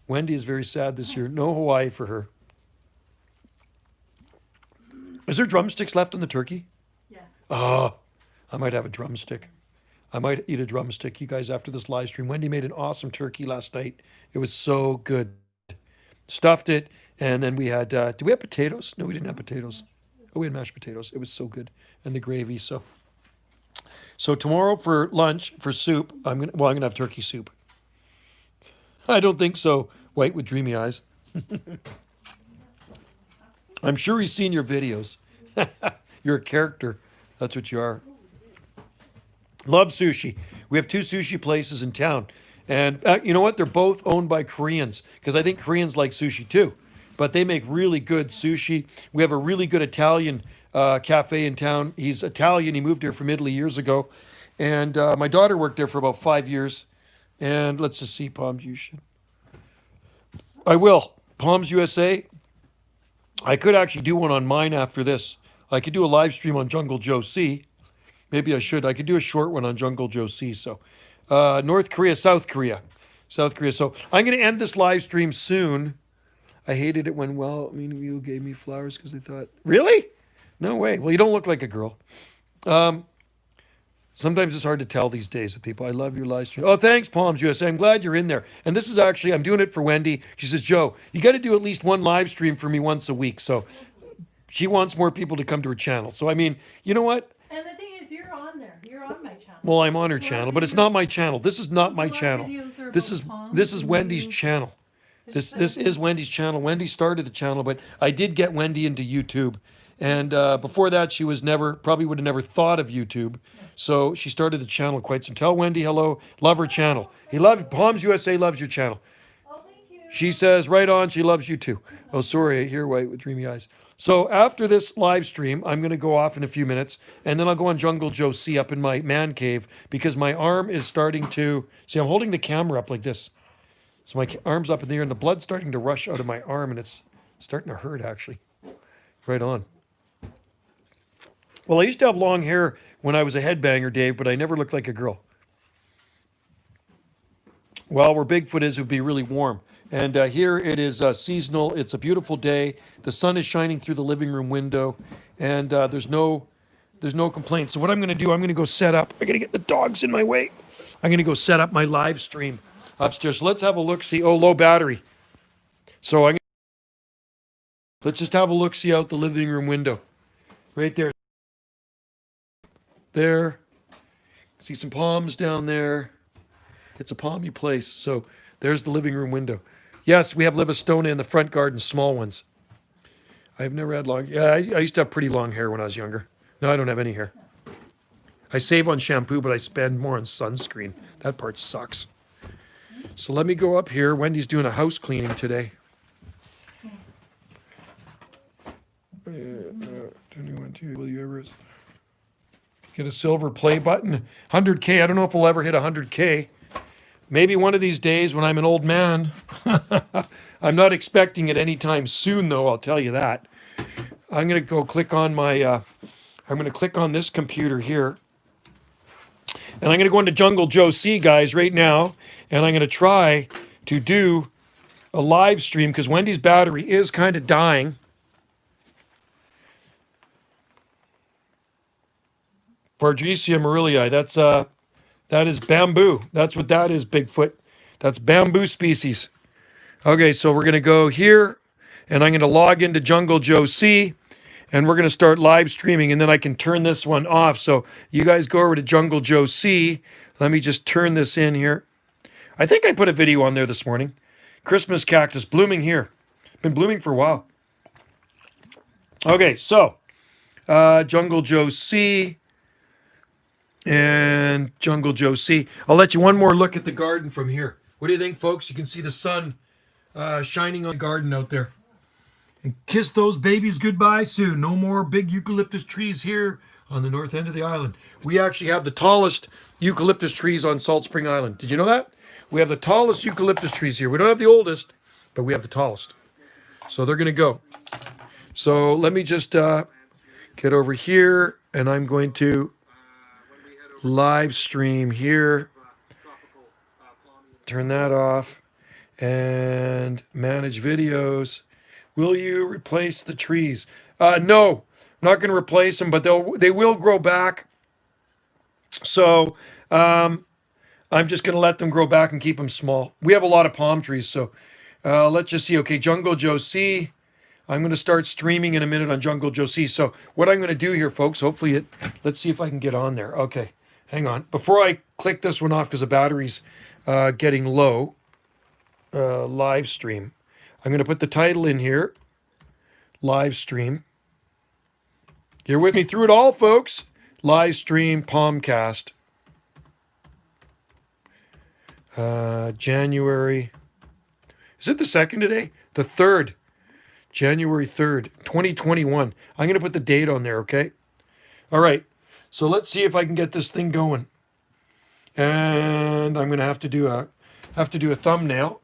Wendy is very sad this year. No Hawaii for her. Is there drumsticks left on the turkey? Yes. Oh, I might have a drumstick. I might eat a drumstick, you guys, after this live stream. Wendy made an awesome turkey last night. It was so good. Stuffed it, and then we had, did we have potatoes? No, we didn't have potatoes. Oh, we had mashed potatoes. It was so good. And the gravy, So tomorrow for lunch, for soup, I'm gonna have turkey soup. I don't think so. White with dreamy eyes. I'm sure he's seen your videos. You're a character. That's what you are. Love sushi. We have 2 sushi places in town. And you know what? They're both owned by Koreans because I think Koreans like sushi too. But they make really good sushi. We have a really good Italian cafe in town. He's Italian. He moved here from Italy years ago. And my daughter worked there for about 5 years. And let's just see, Palms, you should. I will. Palms USA. I could actually do one on mine after this. I could do a live stream on Jungle Joe C. Maybe I should. I could do a short one on Jungle Joe C. So, North Korea, South Korea. South Korea. So, I'm going to end this live stream soon. I hated it when, well, I mean, you gave me flowers because they thought, really? No way. Well, you don't look like a girl. Sometimes it's hard to tell these days with people. I love your live stream. Oh, thanks, Palms USA. I'm glad you're in there. And this is actually, I'm doing it for Wendy. She says, Joe, you got to do at least one live stream for me once a week. So she wants more people to come to her channel. So, I mean, you know what? And the thing is, you're on there. You're on my channel. Well, I'm on her channel, but it's not my channel. This is not my channel. This is Wendy's channel. This is Wendy's channel. Wendy started the channel, but I did get Wendy into YouTube. And before that, she was probably would have never thought of YouTube. So she started the channel quite some. Tell Wendy hello. Love her channel. Palms USA loves your channel. Oh, thank you. She says right on. She loves you too. Oh, sorry. I hear white with dreamy eyes. So after this live stream, I'm going to go off in a few minutes, and then I'll go on Jungle Joe C up in my man cave because my arm is starting to see. I'm holding the camera up like this, so my arm's up in the air, and the blood's starting to rush out of my arm, and it's starting to hurt actually. Right on. Well, I used to have long hair when I was a headbanger, Dave, but I never looked like a girl. Well, where Bigfoot is, it would be really warm. And here it is seasonal. It's a beautiful day. The sun is shining through the living room window, and there's no complaints. So what I'm going to do, I'm going to go set up. I got to get the dogs in my way. I'm going to go set up my live stream upstairs. So let's have a look. See, oh, low battery. So let's just have a look. See out the living room window, right there. There. See some palms down there. It's a palmy place. So there's the living room window. Yes, we have Livistona in the front garden, small ones. I've never had long. Yeah, I used to have pretty long hair when I was younger. No, I don't have any hair. I save on shampoo, but I spend more on sunscreen. That part sucks. So let me go up here. Wendy's doing a house cleaning today. 21, will you ever get a silver play button? 100K. I don't know if we'll ever hit 100K. Maybe one of these days when I'm an old man. I'm not expecting it anytime soon, though, I'll tell you that. I'm going to go click on my, I'm going to click on this computer here. And I'm going to go into Jungle Joe C, guys, right now. And I'm going to try to do a live stream because Wendy's battery is kind of dying. Vardresia morillii, that is bamboo. That's what that is, Bigfoot. That's bamboo species. Okay, so we're going to go here, and I'm going to log into Jungle Joe C, and we're going to start live streaming, and then I can turn this one off. So you guys go over to Jungle Joe C. Let me just turn this in here. I think I put a video on there this morning. Christmas cactus blooming here. Been blooming for a while. Okay, so Jungle Joe C. And Jungle Joe C. I'll let you one more look at the garden from here. What do you think, folks? You can see the sun shining on the garden out there. And kiss those babies goodbye soon. No more big eucalyptus trees here on the north end of the island. We actually have the tallest eucalyptus trees on Salt Spring Island. Did you know that? We have the tallest eucalyptus trees here. We don't have the oldest, but we have the tallest. So they're going to go. So let me just get over here, and I'm going to live stream here turn that off. And manage videos. Will you replace the trees? No, I'm not going to replace them, but they will grow back. So I'm just going to let them grow back and keep them small. We have a lot of palm trees, so let's just see. Okay, Jungle Joe C. I'm going to start streaming in a minute on Jungle Joe C. So what I'm going to do here, folks, hopefully let's see if I can get on there. Okay, hang on. Before I click this one off because the battery's getting low, live stream. I'm going to put the title in here. Live stream. You're with me through it all, folks. Live stream Palmcast. January. Is it the 2nd today? The 3rd. January 3rd, 2021. I'm going to put the date on there, okay? All right. So let's see if I can get this thing going. And I'm going to have to do a thumbnail.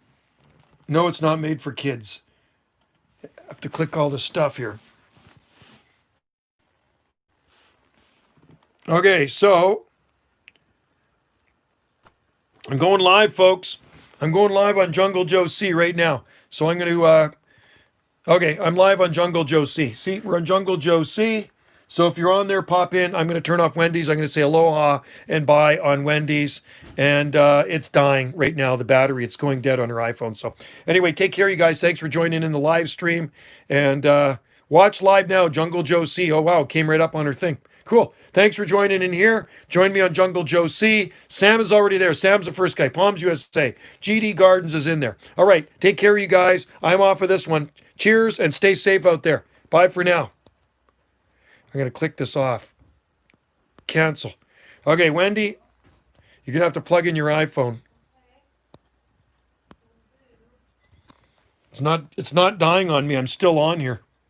No, it's not made for kids. I have to click all this stuff here. Okay, so I'm going live, folks. I'm going live on Jungle Joe C right now. So I'm going to, okay, I'm live on Jungle Joe C. See, we're on Jungle Joe C. So if you're on there, pop in. I'm going to turn off Wendy's. I'm going to say aloha and bye on Wendy's. And it's dying right now, the battery. It's going dead on her iPhone. So anyway, take care, you guys. Thanks for joining in the live stream. And watch live now, Jungle Joe C. Oh, wow, came right up on her thing. Cool. Thanks for joining in here. Join me on Jungle Joe C. Sam is already there. Sam's the first guy. Palms USA. GD Gardens is in there. All right. Take care, you guys. I'm off of this one. Cheers and stay safe out there. Bye for now. I'm going to click this off. Cancel. Okay, Wendy, you're going to have to plug in your iPhone. It's not dying on me. I'm still on here.